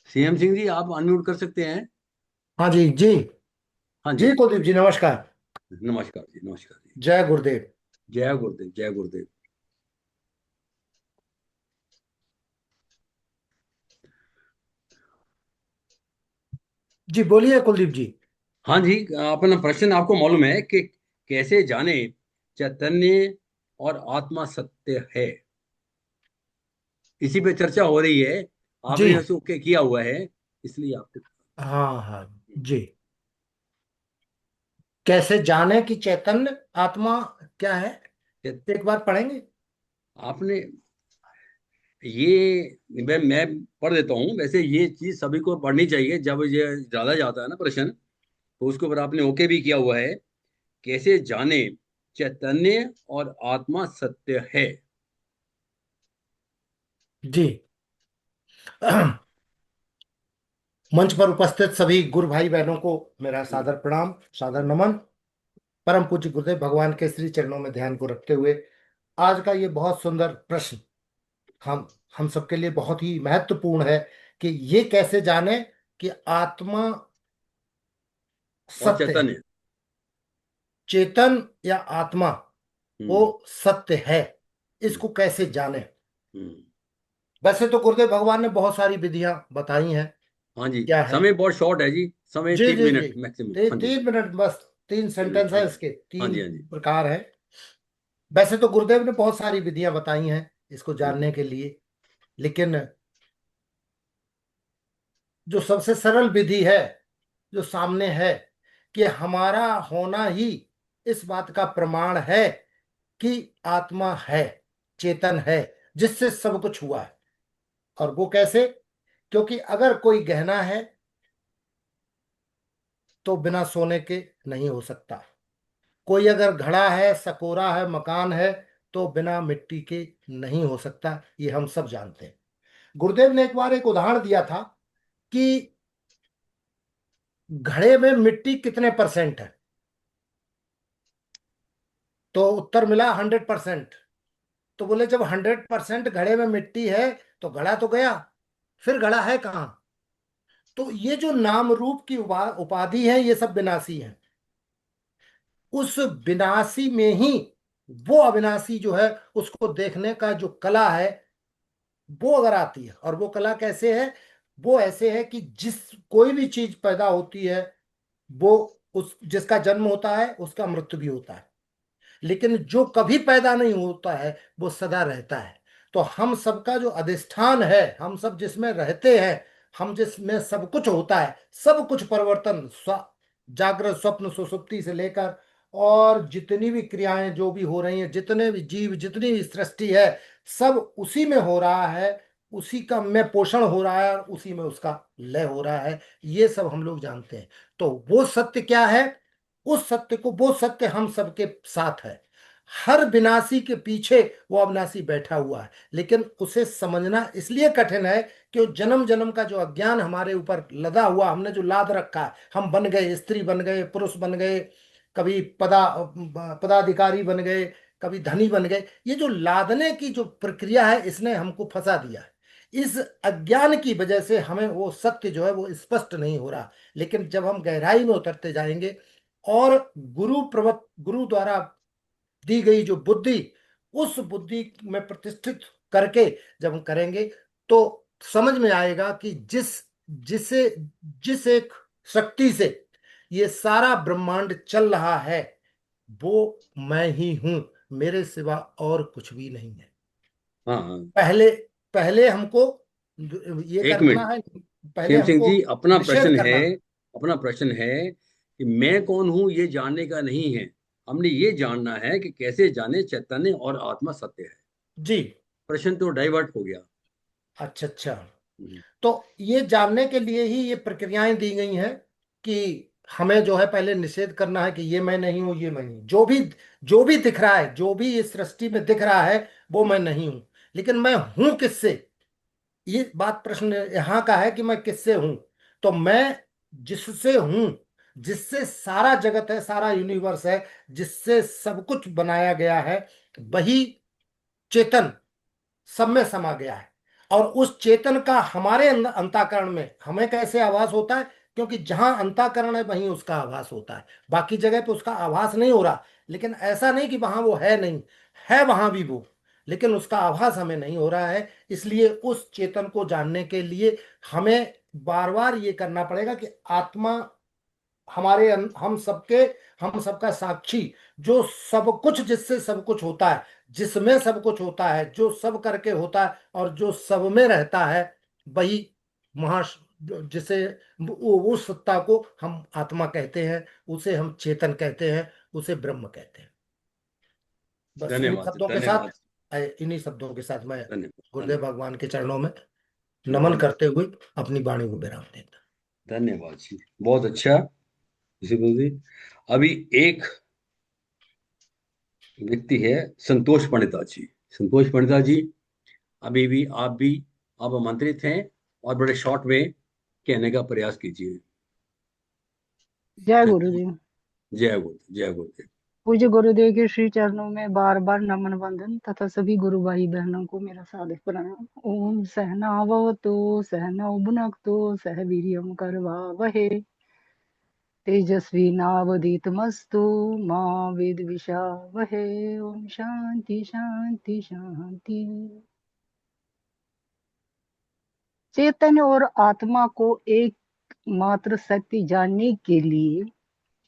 सीएम सिंह जी, आप अनम्यूट कर सकते हैं। हाँ जी जी। हाँ जी। जी कुलदीप जी, नमस्कार। नमस्कार जी, नमस्कार जी। जय गुरुदेव। जय गुरुदेव, जय गुरुदेव। जी बोलिए कुलदीप जी। हाँ जी, अपना प्रश्न आपको मालूम है कि कैसे जाने चैतन्य और आत्मा सत्य है। इसी पे चर्चा हो रही है। जी आपने उसको किया हुआ है, इसलिए आपको। हाँ हाँ जी। कैसे जाने कि चैतन्य आत्मा क्या है, एक बार पढ़ेंगे? आपने ये मैं पढ़ देता हूँ। वैसे ये चीज सभी को पढ़नी चाहिए जब ये डाला जाता है ना प्रश्न, तो उसके ऊपर आपने ओके भी किया हुआ है। कैसे जाने चैतन्य और आत्मा सत्य है। जी। मंच पर उपस्थित सभी गुरु भाई बहनों को मेरा सादर प्रणाम, सादर नमन। परम पूज्य गुरुदेव भगवान के श्री चरणों में ध्यान को रखते हुए आज का ये बहुत सुंदर प्रश्न हम सबके लिए बहुत ही महत्वपूर्ण है कि ये कैसे जाने कि आत्मा और सत्य है, चैतन्य। चेतन या आत्मा वो हम्म। सत्य है, हम्म। इसको कैसे जाने। हम्म। वैसे तो गुरुदेव भगवान ने बहुत सारी विधियां बताई हैं। हाँ जी, क्या है? समय बहुत शॉर्ट है जी। समय जी 3 मिनट जी। मैक्सिमम। हाँ जी। 3 मिनट बस, 3 सेंटेंस हाँ है जी। इसके, हाँ तीन जी। हाँ जी। प्रकार है। वैसे तो गुरुदेव ने बहुत सारी विधियां बताई हैं इसको जानने हम्म। के लिए, लेकिन जो सबसे सरल विधि है जो सामने है कि हमारा होना ही इस बात का प्रमाण है कि आत्मा है, चेतन है, जिससे सब कुछ हुआ है। और वो कैसे? क्योंकि अगर कोई गहना है तो बिना सोने के नहीं हो सकता। कोई अगर घड़ा है, सकोरा है, मकान है, तो बिना मिट्टी के नहीं हो सकता। ये हम सब जानते हैं। गुरुदेव ने एक बार एक उदाहरण दिया था कि घड़े में मिट्टी कितने परसेंट है, तो उत्तर मिला 100%। तो बोले जब 100% घड़े में मिट्टी है तो घड़ा तो गया, फिर घड़ा है कहाँ? तो ये जो नाम रूप की उपाधि है ये सब विनाशी है। उस विनाशी में ही वो अविनाशी जो है उसको देखने का जो कला है वो अगर आती है, और वो कला कैसे है? वो ऐसे है कि जिस कोई भी चीज पैदा होती है वो उस जिसका जन्म होता है उसका मृत्यु भी होता है, लेकिन जो कभी पैदा नहीं होता है वो सदा रहता है। तो हम सबका जो अधिष्ठान है, हम सब जिसमें रहते हैं, हम जिसमें सब कुछ होता है, सब कुछ परिवर्तन जागृत स्वप्न सुषुप्ति से लेकर और जितनी भी क्रियाएं जो भी हो रही हैं, जितने भी जीव, जितनी भी सृष्टि है, सब उसी में हो रहा है, उसी का में पोषण हो रहा है और उसी में उसका लय हो रहा है। ये सब हम लोग जानते हैं। तो वो सत्य क्या है? उस सत्य को, वो सत्य हम सबके साथ है। हर विनाशी के पीछे वो अविनाशी बैठा हुआ है, लेकिन उसे समझना इसलिए कठिन है कि जन्म जन्म का जो अज्ञान हमारे ऊपर लदा हुआ, हमने जो लाद रखा है, हम बन गए, स्त्री बन गए, पुरुष बन गए, कभी पदाधिकारी बन गए, कभी धनी बन गए। ये जो लादने की जो प्रक्रिया है इसने हमको फंसा दिया है। इस अज्ञान की वजह से हमें वो सत्य जो है वो स्पष्ट नहीं हो रहा। लेकिन जब हम गहराई में उतरते जाएंगे और गुरु द्वारा दी गई जो बुद्धि, उस बुद्धि में प्रतिष्ठित करके जब हम करेंगे तो समझ में आएगा कि जिसे जिस एक शक्ति से ये सारा ब्रह्मांड चल रहा है वो मैं ही हूं, मेरे सिवा और कुछ भी नहीं है। हाँ हाँ। पहले पहले हमको ये एक करना मिनट, है, पहले खेम सिंह हमको जी, अपना निषेध प्रश्न है, करना है। अपना प्रश्न है कि मैं कौन हूं ये जानने का नहीं है, हमने ये जानना है कि कैसे जाने चैतन्य और आत्मा सत्य है। जी। प्रश्न तो डाइवर्ट हो गया। अच्छा अच्छा। हम्म। तो ये जानने के लिए ही ये प्रक्रियाएं दी गई हैं कि हमें जो है पहले निषेध करना है कि ये मैं नहीं हूं, ये मैं नहीं हूं। जो भी दिख रहा है, जो भी इस सृष्टि में दिख रहा है वो मैं नहीं हूं। लेकिन मैं हूं किससे? ये बात प्रश्न यहाँ का है कि मैं किससे हूं। तो मैं जिससे हूं, जिससे सारा जगत है, सारा यूनिवर्स है, जिससे सब कुछ बनाया गया है, वही चेतन सब में समा गया है। और उस चेतन का हमारे अंतःकरण में हमें कैसे आभास होता है? क्योंकि जहां अंतःकरण है वहीं उसका आभास होता है, बाकी जगह पे उसका आभास नहीं हो रहा। लेकिन ऐसा नहीं कि वहां वो है नहीं, है वहां भी वो, लेकिन उसका आभास हमें नहीं हो रहा है। इसलिए उस चेतन को जानने के लिए हमें बार बार ये करना पड़ेगा कि आत्मा हम सबका साक्षी, जो सब कुछ, जिससे सब कुछ होता है, जिसमें सब कुछ होता है, जो सब करके होता है और जो सब में रहता है, वही महा जिसे उस सत्ता को हम आत्मा कहते हैं, उसे हम चेतन कहते हैं, उसे ब्रह्म कहते हैं। बस धन्यवाद धन्यवाद इन्हीं शब्दों के साथ मैं धन्यवाद गुरुदेव धन्यवाद भगवान के चरणों में नमन धन्यवाद करते हुए अपनी वाणी को विराम देता। धन्यवाद जी, बहुत अच्छा। जी, अभी एक व्यक्ति है, संतोष पंडिता जी। संतोष पंडिता जी, अभी भी आप आमंत्रित हैं, और बड़े शॉर्ट में कहने का प्रयास कीजिए। जय गुरुदेव। जय गुरु, जय गुरुदेव। पूज्य गुरुदेव के श्री चरणों में बार बार नमन वंदन तथा सभी गुरु भाई बहनों को मेरा सादर प्रणाम। ओम सहनावतु सहनौ भुनक्तु सह वीर्यं करवावहै तेजस्वी नावधीतमस्तु मा विद्विषावहै। ओम शांति शांति शांति। चैतन्य और आत्मा को एक मात्र सत्य जानने के लिए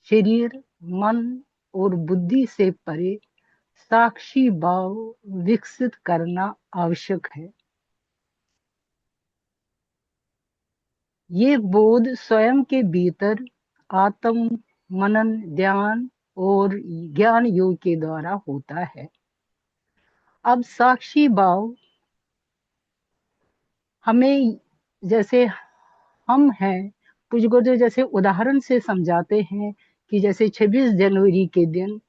शरीर, मन और बुद्धि से परे साक्षी भाव विकसित करना आवश्यक है। ये बोध स्वयं के भीतर आत्म मनन, ध्यान और ज्ञान योग के द्वारा होता है। अब साक्षी भाव हमें, जैसे हम हैं, कुछ गुरुदेव जैसे उदाहरण से समझाते हैं कि जैसे 26 जनवरी के दिन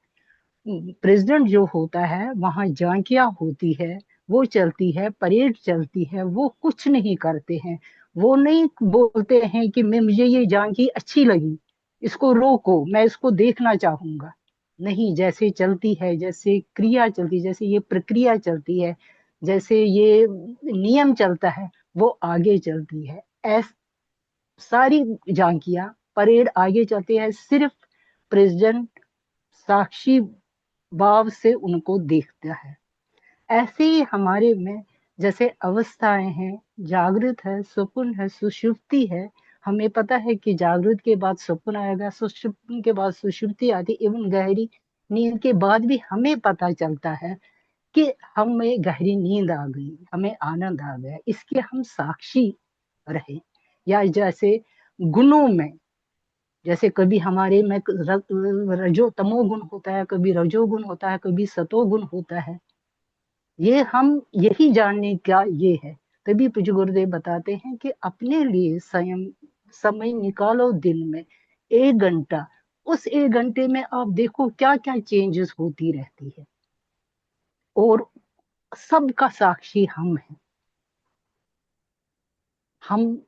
प्रेसिडेंट जो होता है वहां झांकियां होती है, वो चलती है, परेड चलती है, वो कुछ नहीं करते हैं। वो नहीं बोलते हैं कि मुझे ये झांकी अच्छी लगी, इसको रोको, मैं इसको देखना चाहूंगा। नहीं, जैसे चलती है, जैसे क्रिया चलती, जैसे ये प्रक्रिया चलती है, जैसे ये नियम चलता है, वो आगे चलती है। ऐस सारी झांकियां, परेड आगे चलती है, सिर्फ प्रेसिडेंट साक्षी भाव से उनको देखता है। ऐसे ही हमारे में जैसे अवस्थाएं हैं, जागृत है, स्वप्न है, सुषुप्ति है। हमें पता है कि जागृत के बाद स्वप्न आएगा, सुषुप्ति के बाद सुषुप्ति आती, एवं गहरी नींद के बाद भी हमें पता चलता है कि हमें गहरी नींद आ गई, हमें आनंद आ गया, इसके हम साक्षी रहे। या जैसे गुणों में, जैसे कभी हमारे में रजो तमो गुण होता है, कभी रजो गुण होता है, कभी सतो गुण होता है। ये हम यही जानने का ये है। तभी पूज्य गुरुदेव बताते हैं कि अपने लिए स्वयं समय निकालो, दिन में 1 घंटा। उस 1 घंटे में आप देखो क्या क्या चेंजेस होती रहती है, और सबका साक्षी हम हैं। हम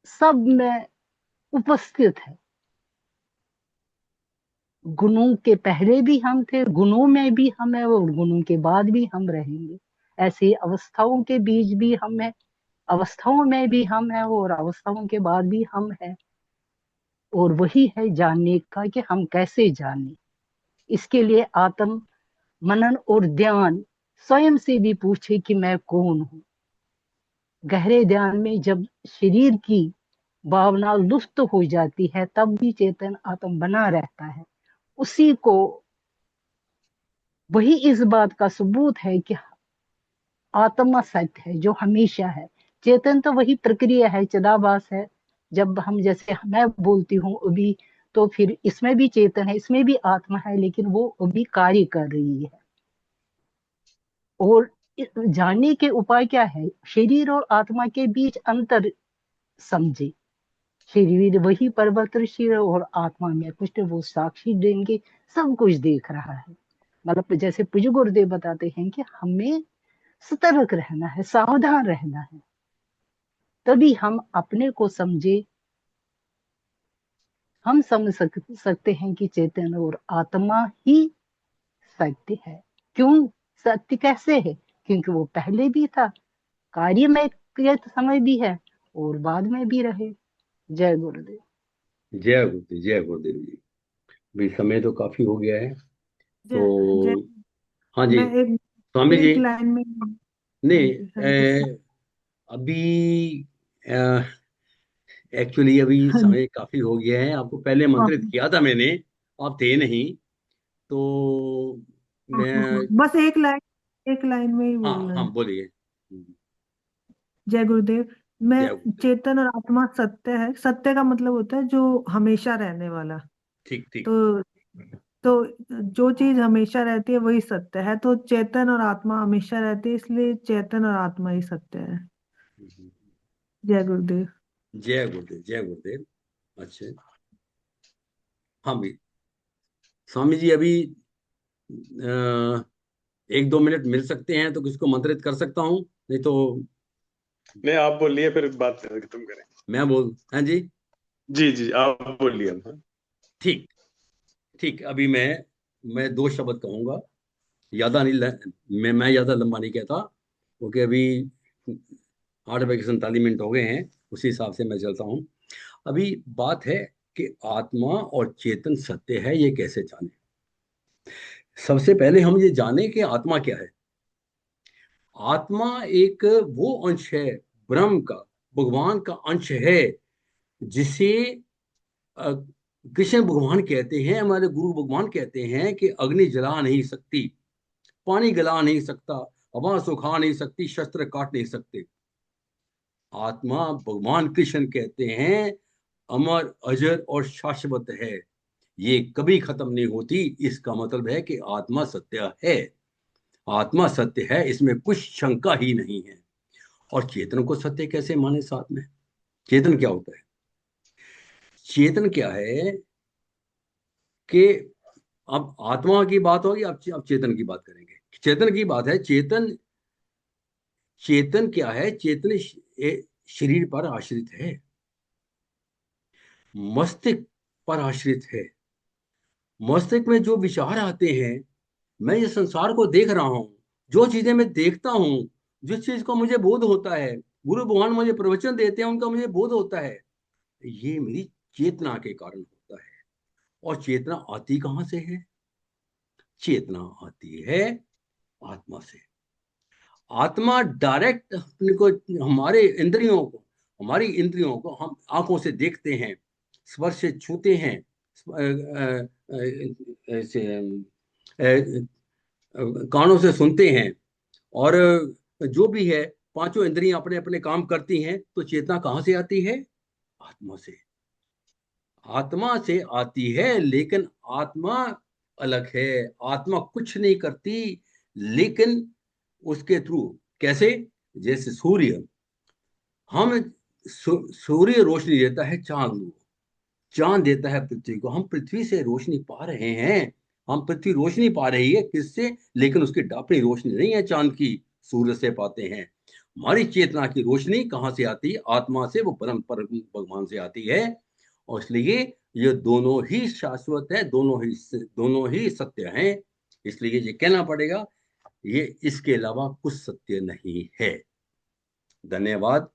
सब में उपस्थित है। गुणों के पहले भी हम थे, गुणों में भी हम है और गुणों के बाद भी हम रहेंगे। ऐसे अवस्थाओं के बीच भी हम है, अवस्थाओं में भी हम है और अवस्थाओं के बाद भी हम है। और वही है जानने का कि हम कैसे जाने। इसके लिए आत्म मनन और ध्यान स्वयं से भी पूछे कि मैं कौन हूँ। गहरे ध्यान में जब शरीर की भावना लुप्त हो जाती है तब भी चेतन आत्म बना रहता है। उसी को, वही इस बात का सबूत है कि आत्मा सत्य है जो हमेशा है। चेतन तो वही प्रक्रिया है, चिदाभास है। जब हम, जैसे मैं बोलती हूँ अभी, तो फिर इसमें भी चेतन है, इसमें भी आत्मा है, लेकिन वो अभी कार्य कर रही है। और जानने के उपाय क्या है? शरीर और आत्मा के बीच अंतर समझे। शरीर वही परिवर्तनशील और आत्मा में कुछ वो साक्षी देंगे, सब कुछ देख रहा है। मतलब जैसे पूज्य गुरुदेव बताते हैं कि हमें सतर्क रहना है, सावधान रहना है, तभी हम अपने को समझे। हम समझ सकते हैं कि चेतन और आत्मा ही सत्य है। क्यों सत्य कैसे है? क्योंकि वो पहले भी था, कार्य में के समय भी है और बाद में भी रहे। जय गुरुदेव। जय गुरुदेव, जय गुरुदेव जी। भी समय तो काफी हो गया है, जय तो हाँ जी मैं एक स्वामी जी। एक लाइन में। हाँ नहीं, जी, हरे कृष्ण। अभी एक्चुअली अभी हाँ समय काफी हो गया है। आपको पहले हाँ मंत्रित किया था मैंने, आप थे नहीं, तो मैं। बस एक लाइन में ही हाँ बोलना है। हाँ, बोलिए। जय गुरुदेव। मैं, जय गुरुदेव। चेतन और आत्मा सत्य है। सत्य का मतलब होता है जो हमेशा रहने वाला। ठीक ठीक। तो तो जो चीज हमेशा रहती है वही सत्य है। तो चेतन और आत्मा हमेशा रहती है, इसलिए चेतन और आत्मा ही सत्य है। जय गुरुदेव। जय गुरुदेव, जय गुरुदेव। अच्छा, हाँ भी स्वामी जी, अभी 1-2 मिनट मिल सकते हैं तो किसको मंत्रित कर सकता हूँ, नहीं तो नहीं, आप बोलिए, फिर बात खत्म करें। मैं बोल। हाँ जी, जी जी, आप बोलिए। ठीक ठीक। अभी मैं 2 शब्द कहूंगा, ज्यादा नहीं मैं ज्यादा लंबा नहीं कहता, क्योंकि अभी 8 बज के 47 मिनट हो गए हैं, उसी हिसाब से मैं चलता हूँ। अभी बात है कि आत्मा और चेतन सत्य है, ये कैसे जाने। सबसे पहले हम ये जाने कि आत्मा क्या है। आत्मा एक वो अंश है ब्रह्म का, भगवान का अंश है, जिसे अ, कृष्ण भगवान कहते हैं, हमारे गुरु भगवान कहते हैं कि अग्नि जला नहीं सकती, पानी गला नहीं सकता, हवा सुखा नहीं सकती, शस्त्र काट नहीं सकते। आत्मा भगवान कृष्ण कहते हैं अमर, अजर और शाश्वत है, ये कभी खत्म नहीं होती। इसका मतलब है कि आत्मा सत्य है। आत्मा सत्य है, इसमें कुछ शंका ही नहीं है। और चेतन को सत्य कैसे माने साथ में? चेतन क्या होता है? चेतन क्या है कि अब आत्मा की बात होगी, अब चेतन की बात करेंगे। चेतन की बात है। चेतन, चेतन क्या है? चेतन शरीर पर आश्रित है, मस्तिष्क पर आश्रित है। मस्तिष्क में जो विचार आते हैं, मैं ये संसार को देख रहा हूँ, जो चीजें मैं देखता हूँ, जिस चीज को मुझे बोध होता है, गुरु भगवान मुझे प्रवचन देते हैं, उनका मुझे बोध होता है, ये मेरी चेतना के कारण होता है। और चेतना आती कहाँ से है? चेतना आती है आत्मा से। आत्मा डायरेक्ट अपने को, हमारे इंद्रियों को, हमारी इंद्रियों को हम आंखों से देखते हैं, स्पर्श से छूते हैं, ऐसे कानों से सुनते हैं, और जो भी है, 5 इंद्रियां अपने अपने काम करती हैं। तो चेतना कहाँ से आती है? आत्मा से। आत्मा से आती है, लेकिन आत्मा अलग है। आत्मा कुछ नहीं करती, लेकिन उसके थ्रू। कैसे? जैसे सूर्य, हम सूर्य रोशनी देता है चांद को, चांद देता है पृथ्वी को। हम पृथ्वी से रोशनी पा रहे हैं, हम पृथ्वी रोशनी पा रही है किससे? लेकिन उसकी अपनी रोशनी नहीं है चांद की, सूर्य से पाते हैं। हमारी चेतना की रोशनी कहाँ से आती है? आत्मा से, वो परम पर भगवान से आती है। और इसलिए ये दोनों ही शाश्वत है, दोनों ही सत्य हैं। इसलिए ये कहना पड़ेगा, ये इसके अलावा कुछ सत्य नहीं है। धन्यवाद।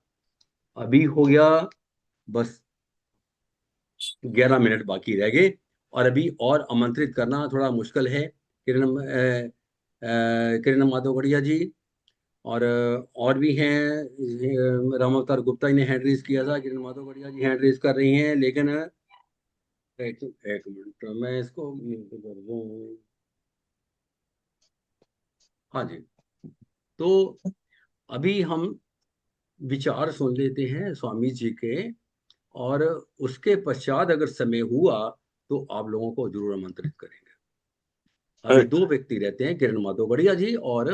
अभी हो गया, बस 11 मिनट बाकी रह गए, और अभी और आमंत्रित करना थोड़ा मुश्किल है। किरण माधोगढ़िया जी, और भी हैं, राम अवतार गुप्ता जी ने हैंड रेज किया था, किरण माधोगढ़िया जी हैंड रेज कर रही हैं, लेकिन एक मिनट मैं इसको म्यूट कर दूं। हाँ जी, तो अभी हम विचार सुन लेते हैं स्वामी जी के, और उसके पश्चात अगर समय हुआ तो आप लोगों को जरूर आमंत्रित करेंगे। अभी दो व्यक्ति रहते हैं, किरण माधोगढ़िया जी और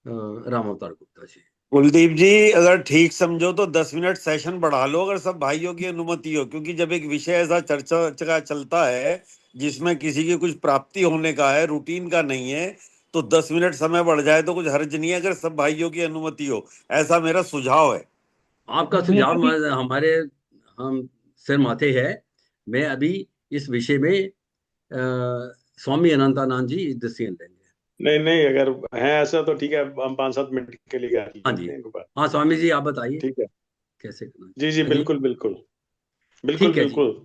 राम अवतार गुप्ता जी। कुलदीप जी, अगर ठीक समझो तो 10 मिनट सेशन बढ़ा लो, अगर सब भाइयों की अनुमति हो, क्योंकि जब एक विषय ऐसा चर्चा चलता है जिसमें किसी की कुछ प्राप्ति होने का है, रूटीन का नहीं है, तो 10 मिनट समय बढ़ जाए तो कुछ हर्ज नहीं है, अगर सब भाइयों की अनुमति हो। ऐसा मेरा सुझाव है। आपका सुझाव हमारे हम सिर माथे है। मैं अभी इस विषय में स्वामी अनंतानंद जी डिसीजन लेंगे। नहीं नहीं, अगर है ऐसा तो ठीक है, हम 5-7 मिनट के लिए कर हाँ जी, लेते हैं गोपाल। हाँ स्वामी जी आप बताइए ठीक है, कैसे करना। जी जी, हाँ जी, बिल्कुल बिल्कुल बिल्कुल ठीक है जी। बिल्कुल।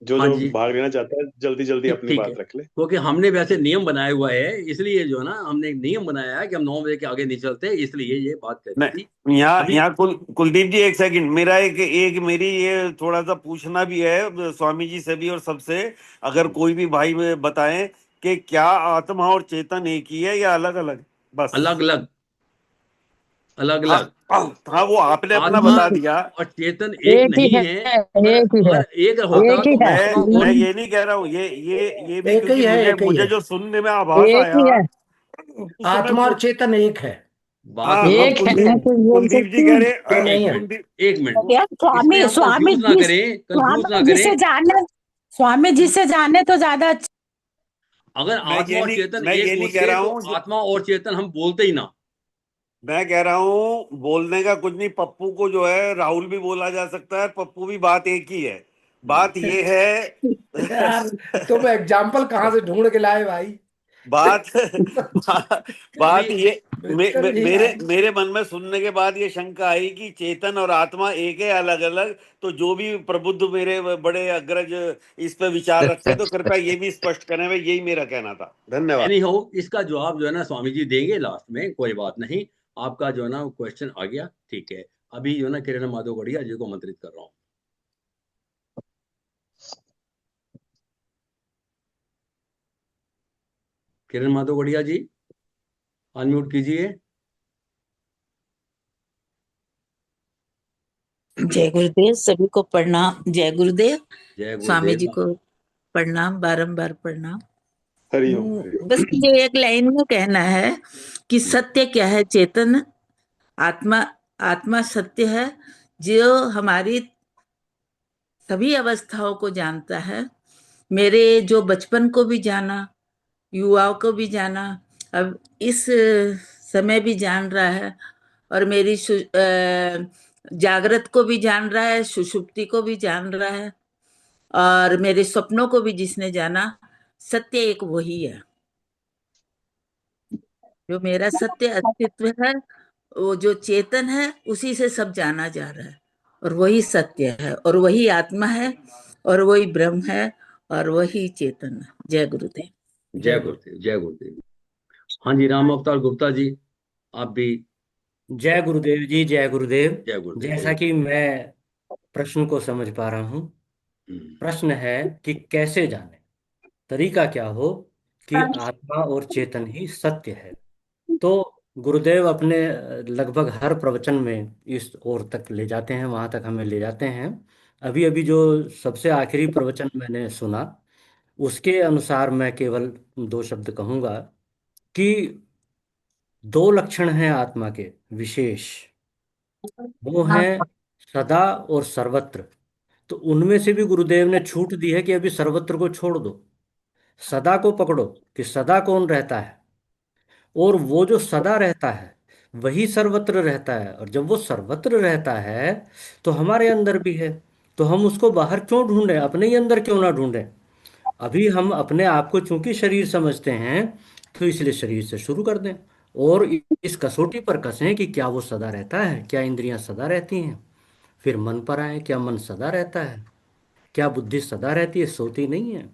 जो हाँ जो जी, भाग लेना चाहता है जल्दी जल्दी अपनी ठीक है, बात रख ले। क्योंकि हमने वैसे नियम बनाया हुआ है, इसलिए जो है ना, हमने एक नियम बनाया है कि हम 9 बजे के आगे नहीं चलते, इसलिए ये बात कहनी थी। नहीं, यहाँ अभी यहाँ कुलदीप जी, एक सेकंड, मेरा एक मेरी ये थोड़ा सा पूछना भी है स्वामी जी से भी और सबसे, अगर कोई भी भाई बताएं कि क्या आत्मा और चेतन एक ही है या अलग अलग? बस अलग अलग, अलग हाँ, अलग। हाँ, वो आपने अपना आत्मा बता दिया। और चेतन एक एक ही नहीं है, है। अगर एक ही है, अगर एक होता एक ही तो है, आत्मा मैं और ये नहीं कह रहा हूँ, ये भी, एक ही क्योंकि है, मुझे एक ही मुझे है। जो सुनने में आभास एक आया ही है, उस समय आत्मा और चेतन एक है। बात हाँ, अब एक है, मैं तो बोल कुलदीप जी सकती कह हूँ। रहे, ये नहीं है। कुलदीप, एक मिनट, यार इसमें स्वामी हम स्वामी कंफ्यूज ना जी, करें, कंफ्यूज ना स्वामी जी करें। से जानना, स्वामी जी से जाने तो ज्यादा अच्छा। अगर आत्मा और चेतन मैं एक ये नहीं कह होते रहा तो हूँ, आत्मा और चेतन हम बोलते ही ना। मैं कह रहा हूँ बोलने का कुछ नहीं, पप्पू को जो है राहुल भी बोला जा सकता है, पप्पू भी, बात एक ही है। बात ये है यार तुम एग्जाम्पल कहाँ से ढूंढ के लाए भाई? बात अभी बात ये मिस्टर जी मेरे भाई, मेरे मन में सुनने के बाद ये शंका आई कि चेतन और आत्मा एक है अलग अलग, तो जो भी प्रबुद्ध मेरे बड़े अग्रज इस पे विचार रखते हैं तो कृपया ये भी स्पष्ट करें। भाई, यही मेरा कहना था। धन्यवाद। एनी हो, इसका जवाब जो है ना स्वामी जी देंगे लास्ट में, कोई बात नहीं। आपका जो है ना क्वेश्चन आ गया, ठीक है। अभी जो है ना किरण माधोगढ़िया जी को आमंत्रित कर रहा हूँ। किरण माधोगढ़िया जी अनम्यूट कीजिए। जय गुरुदेव, सभी को प्रणाम। जय गुरुदेव, जय स्वामी जी गुरुदेव। को प्रणाम, बारंबार प्रणाम। हरिओम हरिओम। बस मुझे एक लाइन में कहना है कि सत्य क्या है? चेतन आत्मा, आत्मा सत्य है जो हमारी सभी अवस्थाओं को जानता है। मेरे जो बचपन को भी जाना, युवाओं को भी जाना, अब इस समय भी जान रहा है, और मेरी जागृत को भी जान रहा है, सुषुप्ति को भी जान रहा है, और मेरे सपनों को भी जिसने जाना। सत्य एक वही है जो मेरा सत्य अस्तित्व है, वो जो चेतन है उसी से सब जाना जा रहा है, और वही सत्य है, और वही आत्मा है, और वही ब्रह्म है, और वही चेतन है। जय गुरुदेव। जय गुरुदेव, जय गुरुदेव। हाँ जी, राम अवतार गुप्ता जी आप भी। जय गुरुदेव जी, जय गुरुदेव। जय गुरुदेव, जय जैसा कि मैं प्रश्न को समझ पा रहा हूँ, गुरुदेव। प्रश्न है कि कैसे जाने, तरीका क्या हो कि आत्मा और चेतन ही सत्य है। तो गुरुदेव अपने लगभग हर प्रवचन में इस ओर तक ले जाते हैं, वहां तक हमें ले जाते हैं। अभी अभी जो सबसे आखिरी प्रवचन मैंने सुना, उसके अनुसार मैं केवल 2 शब्द कहूंगा कि 2 लक्षण हैं आत्मा के विशेष, वो हैं सदा और सर्वत्र। तो उनमें से भी गुरुदेव ने छूट दी है कि अभी सर्वत्र को छोड़ दो, सदा को पकड़ो कि सदा कौन रहता है, और वो जो सदा रहता है वही सर्वत्र रहता है, और जब वो सर्वत्र रहता है तो हमारे अंदर भी है। तो हम उसको बाहर क्यों ढूंढें, अपने ही अंदर क्यों ना ढूंढें। अभी हम अपने आप को चूंकि शरीर समझते हैं, तो इसलिए शरीर से शुरू कर दें और इस कसौटी पर कसें कि क्या वो सदा रहता है, क्या इंद्रियां सदा रहती हैं। फिर मन पर आए, क्या मन सदा रहता है, क्या बुद्धि सदा रहती है, सोती नहीं है।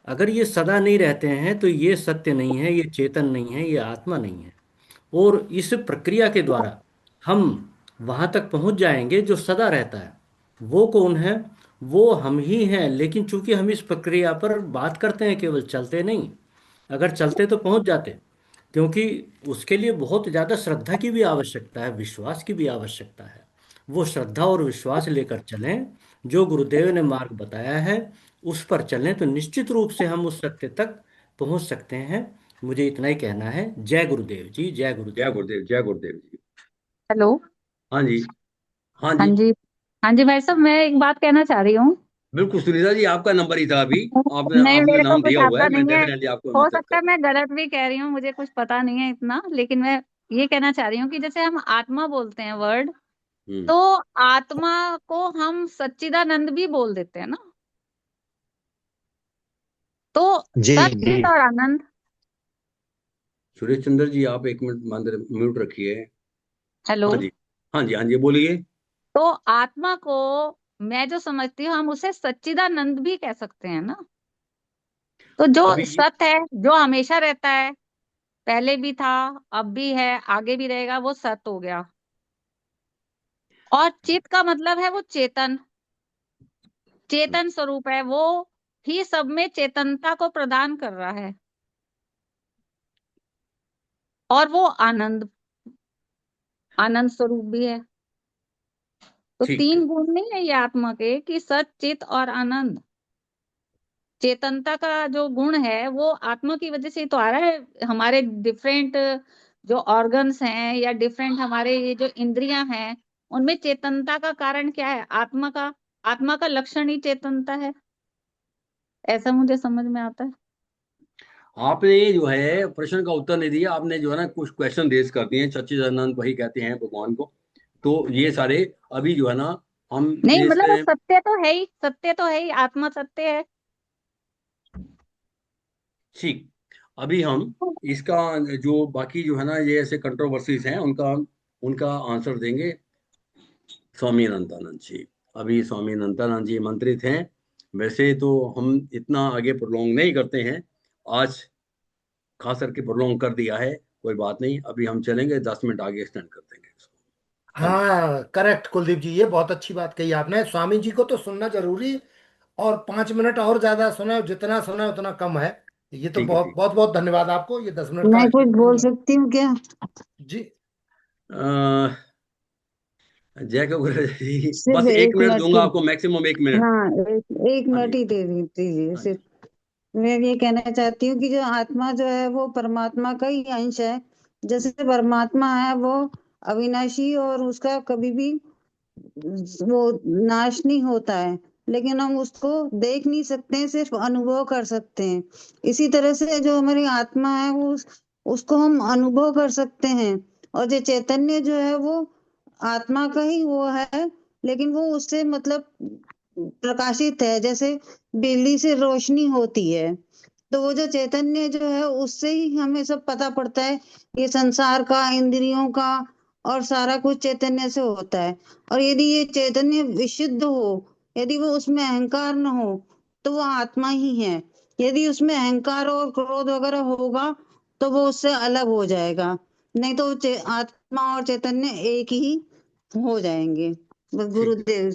अगर ये सदा नहीं रहते हैं तो ये सत्य नहीं है, ये चेतन नहीं है, ये आत्मा नहीं है। और इस प्रक्रिया के द्वारा हम वहां तक पहुंच जाएंगे जो सदा रहता है। वो कौन है? वो हम ही हैं, लेकिन चूंकि हम इस प्रक्रिया पर बात करते हैं, केवल चलते नहीं। अगर चलते तो पहुंच जाते, क्योंकि उसके लिए बहुत ज़्यादा श्रद्धा की भी आवश्यकता है, विश्वास की भी आवश्यकता है। वो श्रद्धा और विश्वास लेकर चलें, जो गुरुदेव ने मार्ग बताया है उस पर चलें, तो निश्चित रूप से हम उस सत्य तक पहुंच सकते हैं। मुझे इतना ही कहना है। जय गुरुदेव जी, जय जय गुरुदेव। गुरुदेव, जय गुरुदेव जी। हेलो। हाँ जी, हाँ हाँ जी, जी। हाँ जी भाई साहब, मैं एक बात कहना चाह रही हूँ। बिल्कुल सुनीता जी, आपका नंबर ही था अभी। आपने नहीं, आपने मेरे को नाम कुछ दिया हुआ आता है, मैं नहीं है। डेफिनेटली आपको हो मदद सकता है करूँ। मैं गलत भी कह रही हूँ, मुझे कुछ पता नहीं है इतना, लेकिन मैं ये कहना चाह रही हूँ कि जैसे हम आत्मा बोलते हैं वर्ड, हम्म, तो आत्मा को हम सच्चिदानंद भी बोल देते हैं ना। तो जी जी। सच्चित और आनंद। सुरेश चंद्र जी, आप 1 मिनट अंदर म्यूट रखिए। हेलो। हाँ जी, हाँ जी, हाँ जी, बोलिए। तो आत्मा को मैं जो समझती हूँ, हम उसे सच्चिदानंद भी कह सकते हैं ना। तो जो अभी सत है, जो हमेशा रहता है, पहले भी था, अब भी है, आगे भी रहेगा, वो सत हो गया। और चित का मतलब है वो चेतन, चेतन स्वरूप है, वो ही सब में चेतनता को प्रदान कर रहा है। और वो आनंद, आनंद स्वरूप भी है। तो ठीक, 3 गुण नहीं है ये आत्मा के, कि सत चित और आनंद। चेतनता का जो गुण है वो आत्मा की वजह से ही तो आ रहा है। हमारे डिफरेंट जो ऑर्गन्स हैं, या डिफरेंट हमारे ये जो इंद्रियां हैं, उनमें चेतनता का कारण क्या है? आत्मा का लक्षण ही चेतनता है, ऐसा मुझे समझ में आता है। आपने जो है प्रश्न का उत्तर नहीं दिया। आपने जो है ना कुछ क्वेश्चन रेज कर दिए। सच्चिदानंद वही कहते हैं भगवान को। तो ये सारे अभी जो है ना हम नहीं, ये मतलब वो से सत्य तो है ही, सत्य तो है ही, आत्मा सत्य है। ठीक। अभी हम इसका जो बाकी जो है ना ये ऐसे कंट्रोवर्सीज हैं उनका उनका आंसर देंगे स्वामी अनंतानंद जी। अभी स्वामी अनंतानंद जी मंत्रित हैं। वैसे तो हम इतना आगे प्रोलॉन्ग नहीं करते हैं। आज खास करके प्रोलॉन्ग कर दिया है, कोई बात नहीं। अभी हम चलेंगे 10 मिनट आगे एक्सटेंड कर देंगे इसको। हाँ जी, हाँ करेक्ट कुलदीप जी, ये बहुत अच्छी बात कही आपने। स्वामी जी को तो सुनना जरूरी, और 5 मिनट और ज्यादा सुना, जितना सुना उतना कम है। ये तो ठीक है, बहुत ठीक। बहुत बहुत धन्यवाद आपको, ये 10 मिनट का मैं कुछ बोल एक्सटेंशन। सकती हूँ क्या? जी। अह, जय गुरु जी, सिर्फ बस एक एक मिनट मिनट दूंगा की। आपको, मैक्सिमम 1 मिनट। हाँ, एक हाँ मिनट जी, ही दे दीजिए हाँ जी, सिर्फ। मैं ये कहना चाहती हूँ कि जो आत्मा जो है वो परमात्मा का ही अंश है। जैसे परमात्मा है वो अविनाशी, और उसका कभी भी वो नाश नहीं होता है, लेकिन हम उसको देख नहीं सकते हैं, सिर्फ अनुभव कर सकते हैं। इसी तरह से जो हमारी आत्मा है वो उसको हम अनुभव कर सकते हैं। और जो चैतन्य जो है वो आत्मा का ही वो है, लेकिन वो उससे मतलब प्रकाशित है। जैसे बिजली से रोशनी होती है, तो वो जो चैतन्य जो है उससे ही हमें सब पता पड़ता है। ये संसार का, इंद्रियों का, और सारा कुछ चैतन्य से होता है। और यदि ये चैतन्य विशुद्ध हो, यदि वो उसमें अहंकार न हो, तो वो आत्मा ही है। यदि उसमें अहंकार और क्रोध वगैरह होगा, तो वो उससे अलग हो जाएगा। नहीं तो आत्मा और चैतन्य एक ही हो जाएंगे। बस ठीक है। गुरुदेव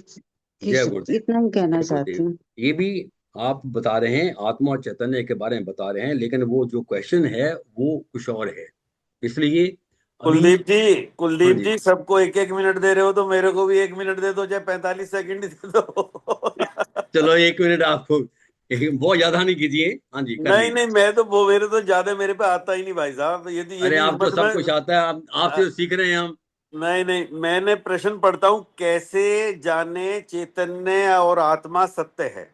जय गुरुदेव, इतना ही कहना जय चाहती गुरुदेव। हूँ। ये भी आप बता रहे हैं, आत्मा और चैतन्य के बारे में बता रहे हैं, लेकिन वो जो क्वेश्चन है वो कुछ और है। इसलिए अभी कुलदीप जी, हाँ कुलदीप जी, जी, सबको 1-1 मिनट दे रहे हो तो मेरे को भी 1 मिनट दे दो, चाहे 45 सेकंड दे दो। चलो 1 मिनट आपको, बहुत ज्यादा नहीं कीजिए। हाँ जी, कर नहीं लीजिए। नहीं, मैं तो वो, मेरे तो ज्यादा मेरे पे आता ही नहीं भाई साहब, यदि अरे यदि आप तो हिम्मत में। सब कुछ आता है, आप आपसे तो सीख रहे हैं हम। नहीं नहीं, मैंने प्रश्न पढ़ता हूं, कैसे जाने चैतन्य और आत्मा सत्य है। हाँ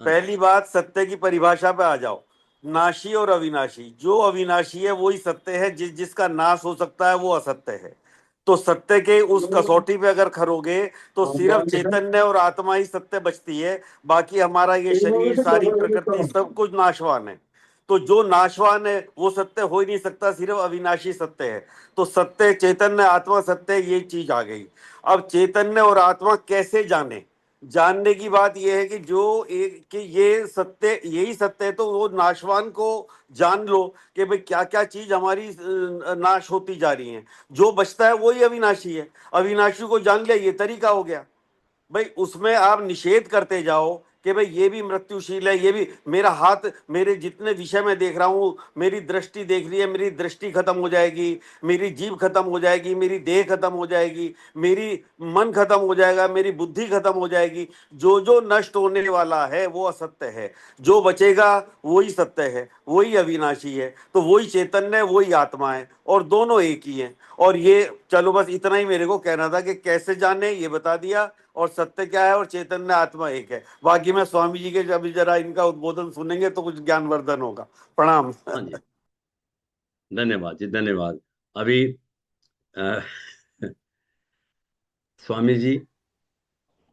जी, पहली बात, सत्य की परिभाषा पे आ जाओ। नाशी और अविनाशी, जो अविनाशी है वही सत्य है, जिसका नाश हो सकता है वो असत्य है। तो सत्य के उस कसौटी पे अगर खरोगे तो सिर्फ चैतन्य और आत्मा ही सत्य बचती है, बाकी हमारा ये शरीर, सारी प्रकृति, सब कुछ नाशवान है। तो जो नाशवान है वो सत्य हो ही नहीं सकता, सिर्फ अविनाशी सत्य है। तो सत्य, चैतन्य, आत्मा, सत्य, ये चीज आ गई। अब चैतन्य और आत्मा कैसे जाने? जानने की बात यह है कि जो एक कि ये सत्य, यही सत्य है, तो वो नाशवान को जान लो कि भाई क्या क्या चीज हमारी नाश होती जा रही है। जो बचता है वही अविनाशी है। अविनाशी को जान लिया, ये तरीका हो गया। भाई उसमें आप निषेध करते जाओ कि भाई ये भी मृत्युशील है, ये भी, मेरा हाथ, मेरे जितने विषय में देख रहा हूँ, मेरी दृष्टि देख रही है, मेरी दृष्टि खत्म हो जाएगी, मेरी जीभ खत्म हो जाएगी, मेरी देह खत्म हो जाएगी, मेरी मन खत्म हो जाएगा, मेरी बुद्धि खत्म हो जाएगी। जो जो नष्ट होने वाला है वो असत्य है, जो बचेगा वही सत्य है, वही अविनाशी है। तो वही चैतन्य है, वही आत्मा है, और दोनों एक ही हैं। और ये चलो बस इतना ही मेरे को कहना था कि कैसे जाने, ये बता दिया, और सत्य क्या है और चैतन्य आत्मा एक है। बाकी मैं स्वामी जी के अभी जरा इनका उद्बोधन सुनेंगे तो कुछ ज्ञानवर्धन होगा। प्रणाम। हाँ जी, धन्यवाद जी, धन्यवाद। अभी अ, स्वामी जी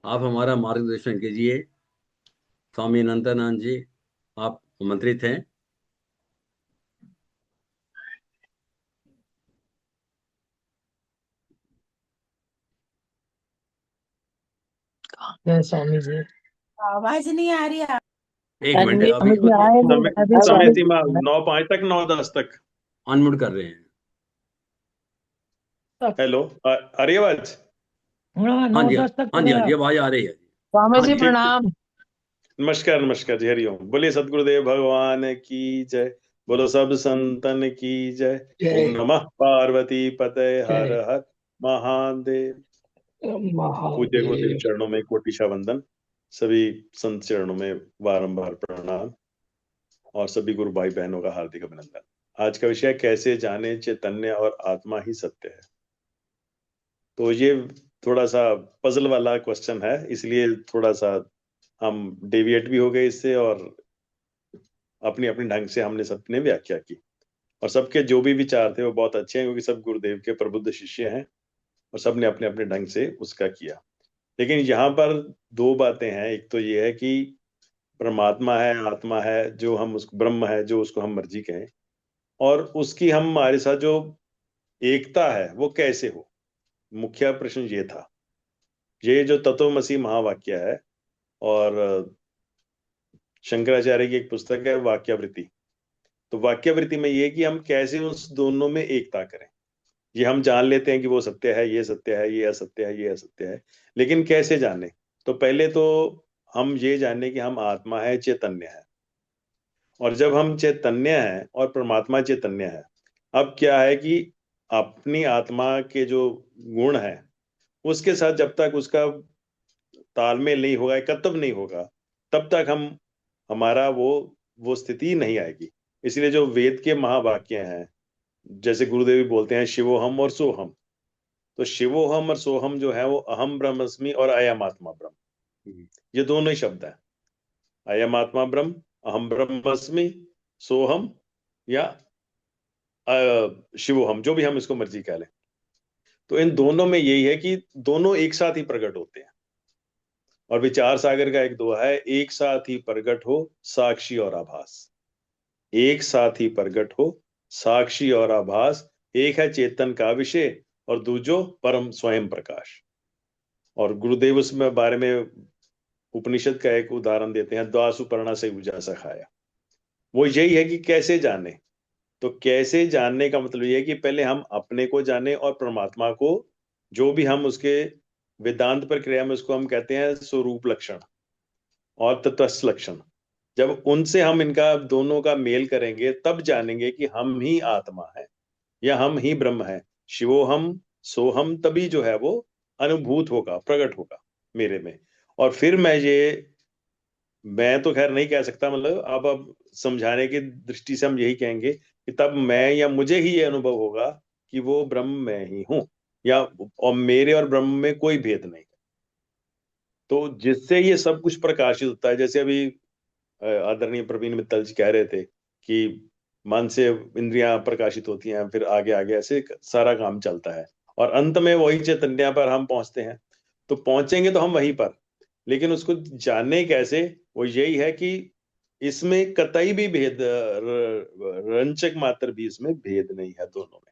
आप हमारा मार्गदर्शन कीजिए। स्वामी अनंतानंद जी आप आमंत्रित हैं। जय स्वामी जी। आवाज नहीं आ रही है। एक मिनट, स्वामी अभी जी आए नहीं, समय अभी समय स्वामी सीमा 9:05 तक, 9:10 तक। अनम्यूट कर रहे हैं। हेलो, आ रही है आवाज? हाँ हाँ 9-10 जी, तक हाँ तो जी, हाँ गया। जी, आवाज आ रही है। स्वामी हाँ जी जी, ठीक, प्रणाम। नमस्कार, नमस्कार जी, हरिओम। बोलिए सदगुरुदेव भगवान की जय, बोलो सब संतन की जय। ओम नमः पार्वती पते, हर हर महादेव। पूज्य गुरुदेव चरणों में कोटिशा वंदन, सभी संत चरणों में बारंबार प्रणाम, और सभी गुरु भाई बहनों का हार्दिक अभिनंदन। आज का विषय कैसे जाने चैतन्य और आत्मा ही सत्य है। तो ये थोड़ा सा पजल वाला क्वेश्चन है, इसलिए थोड़ा सा हम डेविएट भी हो गए इससे, और अपनी अपनी ढंग से हमने सबने व्याख्या की। और सबके जो भी विचार थे वो बहुत अच्छे हैं, क्योंकि सब गुरुदेव के प्रबुद्ध शिष्य हैं, और सबने अपने अपने ढंग से उसका किया। लेकिन यहाँ पर दो बातें हैं। एक तो ये है कि परमात्मा है, आत्मा है, जो हम उसको ब्रह्म है, जो उसको हम मर्जी कहें, और उसकी हमारे साथ जो एकता है वो कैसे हो। मुख्य प्रश्न ये था। ये जो तत्वमसी महावाक्य है, और शंकराचार्य की एक पुस्तक है वाक्यावृत्ति, तो वाक्यावृत्ति में ये कि हम कैसे उस दोनों में एकता करें। ये हम जान लेते हैं कि वो सत्य है, ये सत्य है, ये असत्य है, ये असत्य है, लेकिन कैसे जाने? तो पहले तो हम ये जाने कि हम आत्मा है, चैतन्य है। और जब हम चैतन्य है और परमात्मा चैतन्य है, अब क्या है कि अपनी आत्मा के जो गुण है उसके साथ जब तक उसका तालमेल नहीं होगा, एकत्व नहीं होगा, तब तक हमारा वो स्थिति नहीं आएगी। इसलिए जो वेद के महावाक्य हैं, जैसे गुरुदेव बोलते हैं शिवोहम और सोहम, तो शिवोहम और सोहम जो है वो अहम ब्रह्मस्मि और अयम आत्मा ब्रह्म, ये दोनों ही शब्द हैं। अयम आत्मा ब्रह्म, अहम ब्रह्मस्मि, सोहम, या शिवोहम, जो भी हम इसको मर्जी कह लें। तो इन दोनों में यही है कि दोनों एक साथ ही प्रकट होते हैं। और विचार सागर का एक दोहा है, एक साथ ही प्रकट हो साक्षी और आभास। एक साथ ही प्रकट हो साक्षी और आभास, एक है चेतन का विषय और दूजो परम स्वयं प्रकाश। और गुरुदेव उसमें बारे में उपनिषद का एक उदाहरण देते हैं, द्वासुपर्णा से उजा सखाया। वो यही है कि कैसे जाने। तो कैसे जानने का मतलब ये है कि पहले हम अपने को जाने, और परमात्मा को, जो भी हम उसके वेदांत प्रक्रिया में उसको हम कहते हैं स्वरूप लक्षण और तटस्थ लक्षण। जब उनसे हम इनका दोनों का मेल करेंगे तब जानेंगे कि हम ही आत्मा है या हम ही ब्रह्म है। शिवोहम सोहम, तभी जो है वो अनुभूत होगा, प्रकट होगा मेरे में। और फिर मैं तो खैर नहीं कह सकता, मतलब अब समझाने की दृष्टि से हम यही कहेंगे कि तब मैं या मुझे ही ये अनुभव होगा कि वो ब्रह्म मैं ही हूं, या और मेरे और ब्रह्म में कोई भेद नहीं। तो जिससे ये सब कुछ प्रकाशित होता है, जैसे अभी आदरणीय प्रवीण मित्तल जी कह रहे थे कि मन से इंद्रियां प्रकाशित होती हैं, फिर आगे आगे ऐसे सारा काम चलता है। और अंत में वही चैतन्य पर हम पहुंचते हैं। तो पहुंचेंगे तो हम वहीं पर, लेकिन उसको जाने कैसे, वो यही है कि इसमें कतई भी भेद, रंचक मात्र भी इसमें भेद नहीं है दोनों में,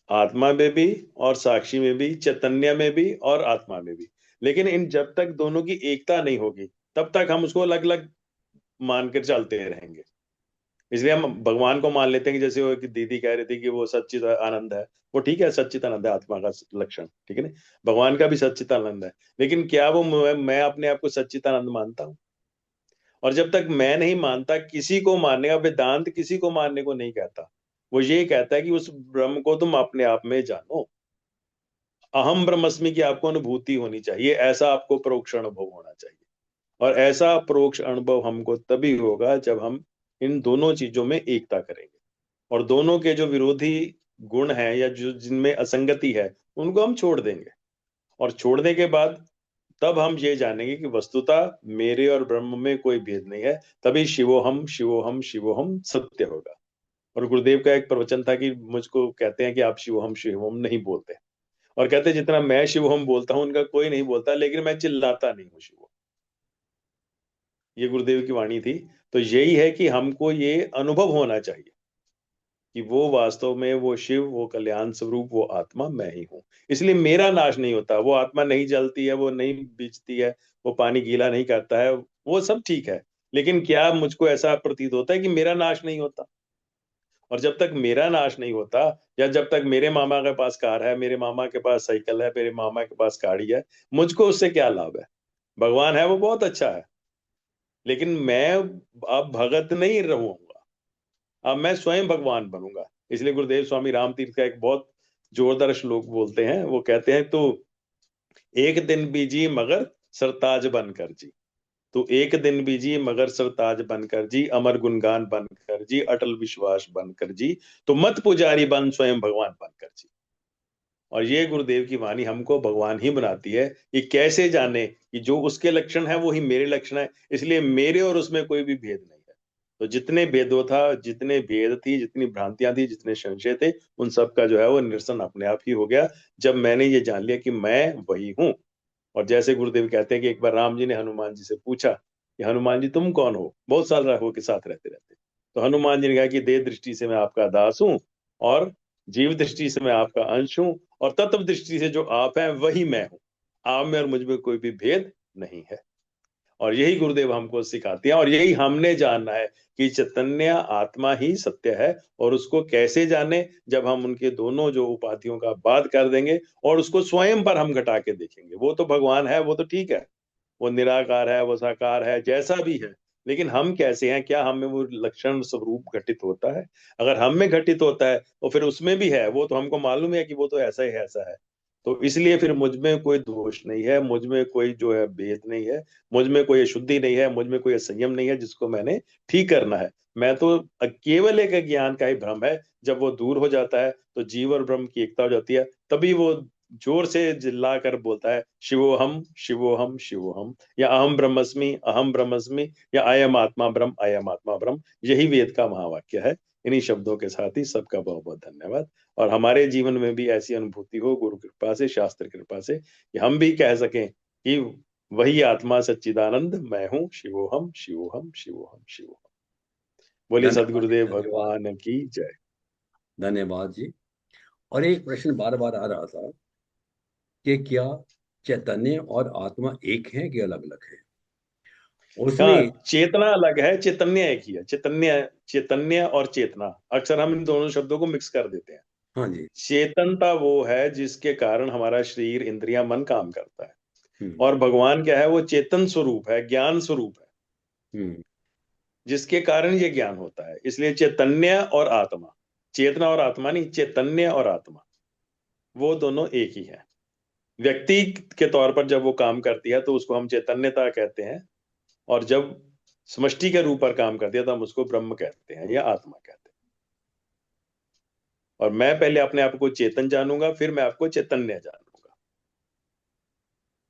आत्मा में भी और साक्षी में भी, चैतन्य में भी और आत्मा में भी। लेकिन इन जब तक दोनों की एकता नहीं होगी तब तक हम उसको अलग अलग मानकर चलते रहेंगे। इसलिए हम भगवान को मान लेते हैं कि जैसे वो एक दीदी कह रही थी कि वो सच्चित आनंद है, वो ठीक है, सच्चित आनंद है आत्मा का लक्षण, ठीक है ना, भगवान का भी सच्चित आनंद है। लेकिन क्या वो मैं अपने आप को सच्चित आनंद मानता हूँ? और जब तक मैं नहीं मानता, किसी को मानने का, वेदांत किसी को मानने को नहीं कहता, वो ये कहता है कि उस ब्रह्म को तुम अपने आप में जानो। अहम ब्रह्मस्मि की आपको अनुभूति होनी चाहिए, ऐसा आपको परोक्ष अनुभव होना चाहिए। और ऐसा परोक्ष अनुभव हमको तभी होगा जब हम इन दोनों चीजों में एकता करेंगे, और दोनों के जो विरोधी गुण हैं या जो जिनमें असंगति है उनको हम छोड़ देंगे। और छोड़ने के बाद तब हम ये जानेंगे कि वस्तुतः मेरे और ब्रह्म में कोई भेद नहीं है, तभी शिवोहम शिवोहम शिवोहम सत्य होगा। और गुरुदेव का एक प्रवचन था कि मुझको कहते हैं कि आप शिवोहम शिवोहम नहीं बोलते, और कहते जितना मैं शिवोहम बोलता हूं उनका कोई नहीं बोलता, लेकिन मैं चिल्लाता नहीं हूँ शिवोहम। ये गुरुदेव की वाणी थी। तो यही है कि हमको ये अनुभव होना चाहिए कि वो वास्तव में वो शिव, वो कल्याण स्वरूप, वो आत्मा मैं ही हूँ। इसलिए मेरा नाश नहीं होता। वो आत्मा नहीं जलती है, वो नहीं बीजती है, वो पानी गीला नहीं करता है, वो सब ठीक है। लेकिन क्या मुझको ऐसा प्रतीत होता है कि मेरा नाश नहीं होता? और जब तक मेरा नाश नहीं होता, या जब तक मेरे मामा के पास कार है, मेरे मामा के पास साइकिल है, मेरे मामा के पास गाड़ी है, मुझको उससे क्या लाभ है? भगवान है वो बहुत अच्छा है, लेकिन मैं अब भगत नहीं रहूंगा, अब मैं स्वयं भगवान बनूंगा। इसलिए गुरुदेव स्वामी राम तीर्थ का एक बहुत जोरदार श्लोक बोलते हैं, वो कहते हैं, तो एक दिन बीजी मगर सरताज बनकर जी, तो एक दिन बीजी मगर सरताज बनकर जी, अमर गुणगान बनकर जी, अटल विश्वास बनकर जी, तो मत पुजारी बन स्वयं भगवान बनकर जी। और ये गुरुदेव की वाणी हमको भगवान ही बनाती है कि कैसे जाने कि जो उसके लक्षण है वो ही मेरे लक्षण है, इसलिए मेरे और उसमें कोई भी भेद नहीं है। तो जितने भेदों था, जितने भेद थी, जितनी भ्रांतियां थी, जितने संशय थे, उन सब का जो है वो निरसन अपने आप ही हो गया जब मैंने ये जान लिया कि मैं वही हूँ। और जैसे गुरुदेव कहते हैं कि एक बार राम जी ने हनुमान जी से पूछा कि हनुमान जी तुम कौन हो, बहुत साल राघव के साथ रहते रहते। तो हनुमान जी ने कहा कि देह दृष्टि से मैं आपका दास हूँ, और जीव दृष्टि से मैं आपका अंश हूँ, और तत्व दृष्टि से जो आप हैं वही मैं हूँ। आप में और मुझ में कोई भी भेद नहीं है। और यही गुरुदेव हमको सिखाते हैं, और यही हमने जानना है कि चैतन्य आत्मा ही सत्य है। और उसको कैसे जाने? जब हम उनके दोनों जो उपाधियों का बात कर देंगे और उसको स्वयं पर हम घटा के देखेंगे। वो तो भगवान है, वो तो ठीक है, वो निराकार है, वो साकार है, जैसा भी है, लेकिन हम कैसे हैं? क्या हमें वो लक्षण स्वरूप घटित होता है? अगर हम में घटित होता है तो फिर उसमें भी है, वो तो हमको मालूम है कि वो तो ऐसा ही है, ऐसा है। तो इसलिए फिर मुझ में कोई दोष नहीं है, मुझ में कोई जो है भेद नहीं है, मुझ में कोई अशुद्धि नहीं है, मुझ में कोई असंयम नहीं है जिसको मैंने ठीक करना है। मैं तो केवल एक ज्ञान का ही भ्रम है। जब वो दूर हो जाता है तो जीव और ब्रह्म की एकता हो जाती है, तभी वो जोर से चिल्ला कर बोलता है शिवोहम शिवोहम शिवोहम, या अहम ब्रह्मस्मि, या अयम आत्मा ब्रह्म, अयम आत्मा ब्रह्म। यही वेद का महावाक्य है। इन्हीं शब्दों के साथ ही सबका बहुत बहुत धन्यवाद। और हमारे जीवन में भी ऐसी अनुभूति हो गुरु कृपा से, शास्त्र कृपा से, कि हम भी कह सकें कि वही आत्मा सच्चिदानंद मैं हूँ, शिवोहम शिवोहम शिवोहम शिवोहम। बोलिए धन्यवाद जी, सदगुरुदेव धन्यवाद, भगवान की जय। धन्यवाद जी। और एक प्रश्न बार बार आ रहा था कि क्या चैतन्य और आत्मा एक है कि अलग अलग है? हाँ, उसमें चेतना अलग है, चैतन्य एक ही है। चैतन्य, चैतन्य और चेतना, अक्सर हम इन दोनों शब्दों को मिक्स कर देते हैं। हाँ जी, चेतनता वो है जिसके कारण हमारा शरीर, इंद्रियां, मन काम करता है। हम्म और भगवान क्या है? वो चेतन स्वरूप है, ज्ञान स्वरूप है, हम्म जिसके कारण ये ज्ञान होता है। इसलिए चैतन्य और आत्मा, चेतना और आत्मा नहीं, चैतन्य और आत्मा, वो दोनों एक ही है। व्यक्ति के तौर पर जब वो काम करती है तो उसको हम चैतन्यता कहते हैं, और जब समष्टि के रूप पर काम करती है तो हम उसको ब्रह्म कहते हैं या आत्मा कहते हैं। और मैं पहले अपने आप को चेतन जानूंगा, फिर मैं आपको चैतन्य जानूंगा।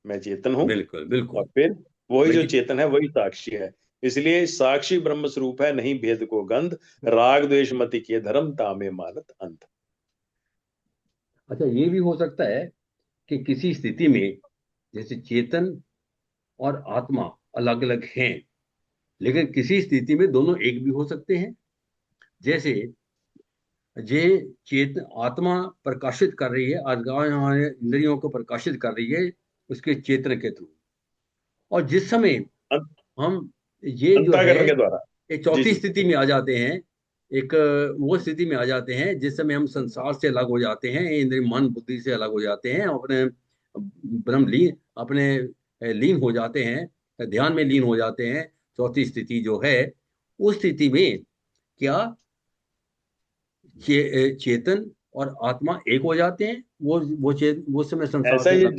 मैं चेतन हूं, बिल्कुल और बिल्कुल। फिर वही जो लेकिन चेतन है वही साक्षी है। इसलिए साक्षी ब्रह्म स्वरूप है, नहीं भेद को गंध, राग द्वेष मति के धर्म तामे मानत अंत। अच्छा, ये भी हो सकता है कि किसी स्थिति में जैसे चेतन और आत्मा अलग अलग हैं, लेकिन किसी स्थिति में दोनों एक भी हो सकते हैं। जैसे जे आत्मा प्रकाशित कर रही है, हमारे इंद्रियों को प्रकाशित कर रही है उसके चेतन के थ्रू, और जिस समय हम ये जो है अंतःकरण के द्वारा। एक जी चौथी जी। स्थिति में आ जाते हैं, एक वो स्थिति में आ जाते हैं जिस समय हम संसार से अलग हो जाते हैं, इंद्रिय मन बुद्धि से अलग हो जाते हैं, अपने ब्रह्म लीन अपने लीन हो जाते हैं, ध्यान में लीन हो जाते हैं। चौथी स्थिति जो है, उस स्थिति में क्या चेतन और आत्मा एक हो जाते हैं? वो समय संसार ऐसा से ये अलग।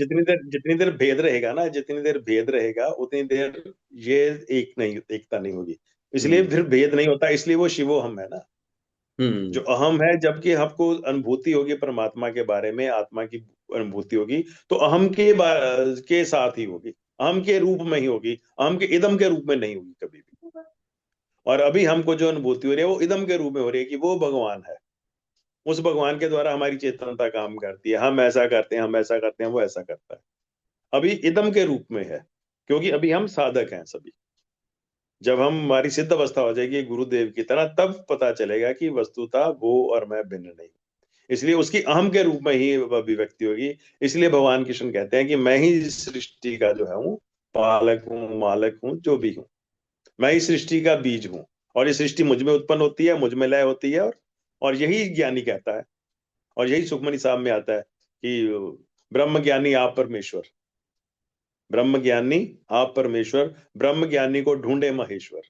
जितनी देर भेद रहेगा ना, जितनी देर भेद रहेगा उतनी देर ये एकता नहीं होगी। इसलिए फिर भेद नहीं होता, इसलिए वो शिवो हम है ना, जो अहम है। जबकि हमको अनुभूति होगी परमात्मा के बारे में, आत्मा की अनुभूति होगी, तो अहम के साथ ही होगी, अहम के रूप में ही होगी, अहम के इदम के रूप में नहीं होगी कभी भी। और अभी हमको जो अनुभूति हो रही है वो इदम के रूप में हो रही है कि वो भगवान है, उस भगवान के द्वारा हमारी चेतनता काम करती है, हम ऐसा करते हैं, हम ऐसा करते हैं, वो ऐसा करता है। अभी इदम के रूप में है, क्योंकि अभी हम साधक हैं सभी। जब हम हमारी सिद्ध अवस्था हो जाएगी गुरुदेव की तरह, तब पता चलेगा कि वस्तुतः वो और मैं भिन्न नहीं। इसलिए उसकी अहम के रूप में ही वह अभिव्यक्ति होगी। इसलिए भगवान कृष्ण कहते हैं कि मैं ही सृष्टि का जो है हूँ, पालक हूँ, मालक हूँ, जो भी हूँ। मैं ही सृष्टि का बीज हूँ, और ये सृष्टि मुझ में उत्पन्न होती है, मुझ में लय होती है, और यही ज्ञानी कहता है। और यही सुखमणि साहब में आता है कि ब्रह्म ज्ञानी आप परमेश्वर, ब्रह्म ज्ञानी आप परमेश्वर, ब्रह्म ज्ञानी को ढूंढे महेश्वर।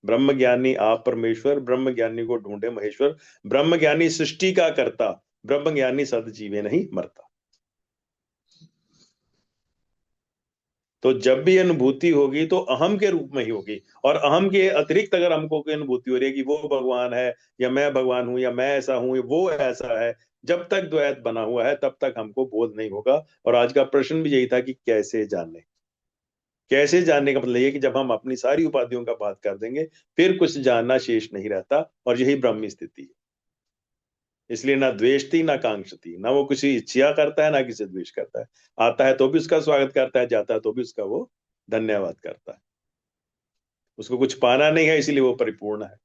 ब्रह्म ज्ञानी आप परमेश्वर, ब्रह्म ज्ञानी को ढूंढे महेश्वर। ब्रह्म ज्ञानी सृष्टि का करता, ब्रह्म ज्ञानी सदजीवे नहीं मरता। तो जब भी अनुभूति होगी तो अहम के रूप में ही होगी, और अहम के अतिरिक्त अगर हमको कोई अनुभूति हो रही है कि वो भगवान है, या मैं भगवान हूं, या मैं ऐसा हूं, वो ऐसा है, जब तक द्वैत बना हुआ है तब तक हमको बोध नहीं होगा। और आज का प्रश्न भी यही था कि कैसे जाने। कैसे जानने का मतलब ये कि जब हम अपनी सारी उपाधियों का बात कर देंगे, फिर कुछ जानना शेष नहीं रहता, और यही ब्रह्मी स्थिति है। इसलिए ना द्वेष थी ना कांक्ष थी, ना वो किसी इच्छा करता है ना किसी द्वेष करता है। आता है तो भी उसका स्वागत करता है, जाता है तो भी उसका वो धन्यवाद करता है। उसको कुछ पाना नहीं है, इसीलिए वो परिपूर्ण है।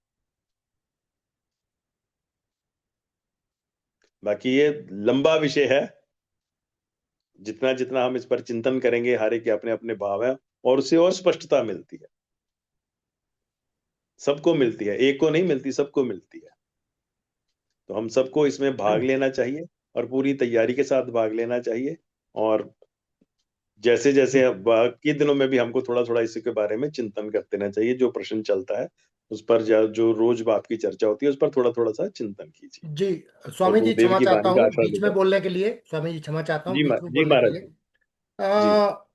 बाकी ये लंबा विषय है, जितना जितना हम इस पर चिंतन करेंगे, हर एक के अपने अपने भाव है, और उससे और स्पष्टता मिलती है। सबको मिलती है, एक को नहीं मिलती, सबको मिलती है। तो हम सबको इसमें भाग लेना चाहिए, और पूरी तैयारी के साथ भाग लेना चाहिए। और जैसे जैसे बाकी दिनों में भी हमको थोड़ा थोड़ा इसी के बारे में चिंतन करते रहना चाहिए। जो प्रश्न चलता है उस पर, जो रोज बाप की चर्चा होती है उस पर थोड़ा थोड़ा सा चिंतन कीजिए। जी और स्वामी जी, गुरुदेव क्षमा की चाहता वाणी का हूँ आशीर्वाद बीच में लेकर। बोलने के लिए। स्वामी जी क्षमा चाहता हूँ जी बीच में जी बोलने के महाराज लिए।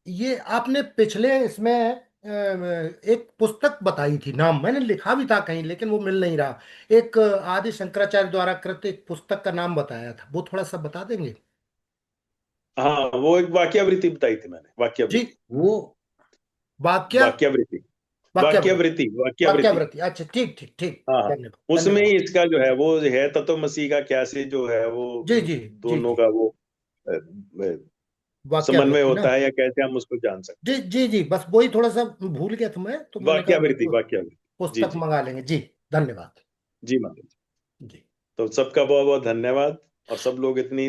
जी। ये आपने पिछले इसमें एक पुस्तक बताई थी, नाम मैंने लिखा भी था कहीं लेकिन वो मिल नहीं रहा। एक आदि शंकराचार्य द्वारा कृत एक पुस्तक का नाम बताया था, वो थोड़ा सा बता देंगे? हाँ, वो एक वाक्यावृत्ति बताई थी मैंने, जी, वाक्यावृत्ति। वो वाक्य वाक्यावृत्ति वाक्यावृत्ति वाक्यावृत्ति वाक्यावृत्ति। वाक्यावृत्ति। अच्छा, ठीक ठीक ठीक, हाँ हाँ, धन्यवाद उसमें धन्यवाद। ही इसका जो है वो है तत्वमसी का कैसे जो है वो जी जी जी दोनों जी, का वो अ, अ, समन्वय वाक्यावृत्ति ना। होता है, या कैसे हम उसको जान सकते जी हैं। जी जी, बस वही थोड़ा सा भूल गया था मैं, तो मैंने कहा वाक्यावृत्ति वाक्यावृत्ति। जी पुस्तक जी मंगा लेंगे जी। धन्यवाद जी महाराज। जी। तो सबका बहुत बहुत धन्यवाद। और सब लोग इतनी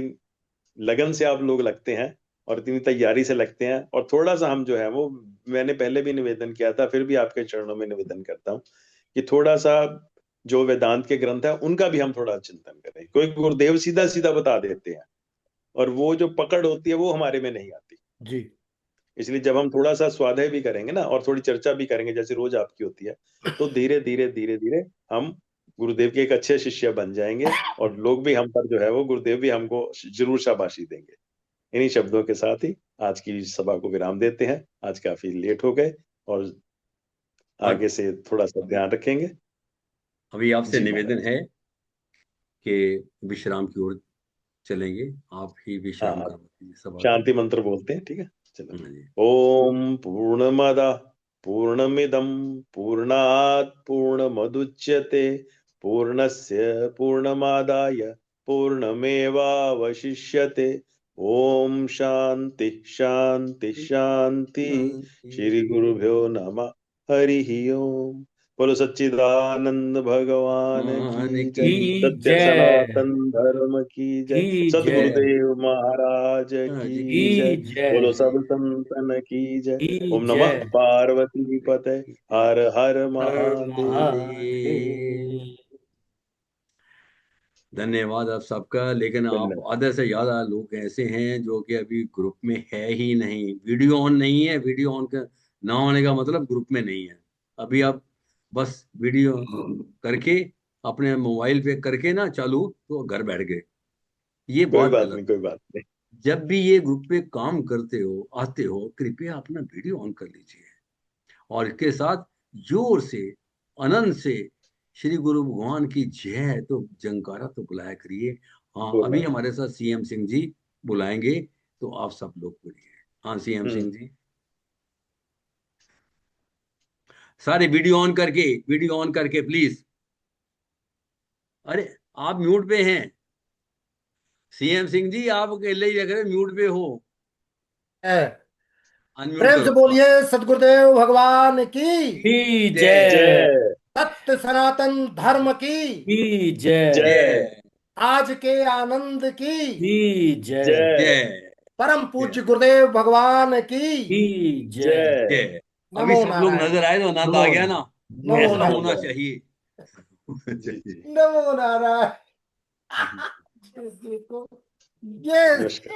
लगन से आप लोग लगते हैं, और इतनी तैयारी से लगते हैं। और थोड़ा सा हम जो है वो, मैंने पहले भी निवेदन किया था, फिर भी आपके चरणों में निवेदन करता हूँ कि थोड़ा सा जो वेदांत के ग्रंथ है उनका भी हम थोड़ा चिंतन करें। कोई गुरुदेव सीधा सीधा बता देते हैं, और वो जो पकड़ होती है वो हमारे में नहीं आती। जी इसलिए जब हम थोड़ा सा स्वाध्याय भी करेंगे ना, और थोड़ी चर्चा भी करेंगे जैसे रोज आपकी होती है, तो धीरे धीरे धीरे धीरे हम गुरुदेव के एक अच्छे शिष्य बन जाएंगे, और लोग भी हम पर जो है वो, गुरुदेव भी हमको जरूर शाबाशी देंगे। इन्हीं शब्दों के साथ ही आज की सभा को विराम देते हैं। आज काफी लेट हो गए, और आगे से थोड़ा सा ध्यान रखेंगे। अभी आपसे जी निवेदन महाराज। है कि विश्राम की ओर चलेंगे। आप ही हाँ विश्राम हाँ, करवाइए सभा को। शांति मंत्र बोलते हैं, ठीक है। चलो। हाँ जी। ओम पूर्णमद पूर्णमिदम पूर्णात् पूर्णमुदच्यते पूर्णस्य पूर्णमादाय पूर्णमेवावशिष्यते। ओम शांति शांति शांति। श्री गुरुभ्यो नमः। हरि ओम। बोलो सच्चिदानंद भगवान की जय। सत्य सनातन धर्म की जय। सद्गुरुदेव महाराज की जय। बोलो सब संतन की जय। ओम नमः पार्वती पते। हर हर महादेव। धन्यवाद आप सबका। लेकिन आप आधे से ज्यादा लोग ऐसे हैं जो कि अभी ग्रुप में है ही नहीं। वीडियो ऑन नहीं है। वीडियो ऑन का ना होने का मतलब ग्रुप में नहीं है। अभी आप बस वीडियो करके अपने मोबाइल पे करके ना चालू तो घर बैठ गए। ये कोई बात बात गलत नहीं, कोई बात नहीं। जब भी ये ग्रुप पे काम करते हो आते हो कृपया अपना वीडियो ऑन कर लीजिए और इसके साथ जोर से आनंद से श्री गुरु भगवान की जय तो जंकारा तो बुलाया करिए। हाँ अभी हमारे साथ सीएम सिंह जी बुलाएंगे तो आप सब लोग बोलिए। हाँ सीएम सिंह जी सारे वीडियो ऑन करके प्लीज। अरे आप म्यूट पे हैं सीएम सिंह जी। आप अकेले ही लग रहे म्यूट पे हो। अनम्यूट प्रेम से करो। बोलिए सदगुरुदेव भगवान की जय। सत्य सनातन धर्म की जय। आज के आनंद की जय। परम पूज्य गुरुदेव भगवान की जय। जय। अभी नमो सब लोग नारायण। नजर आए तो आनंद आ गया ना। नमो ऐसा नारायण। होना चाहिए। नमो नारायण। देखो ये नमस्कार।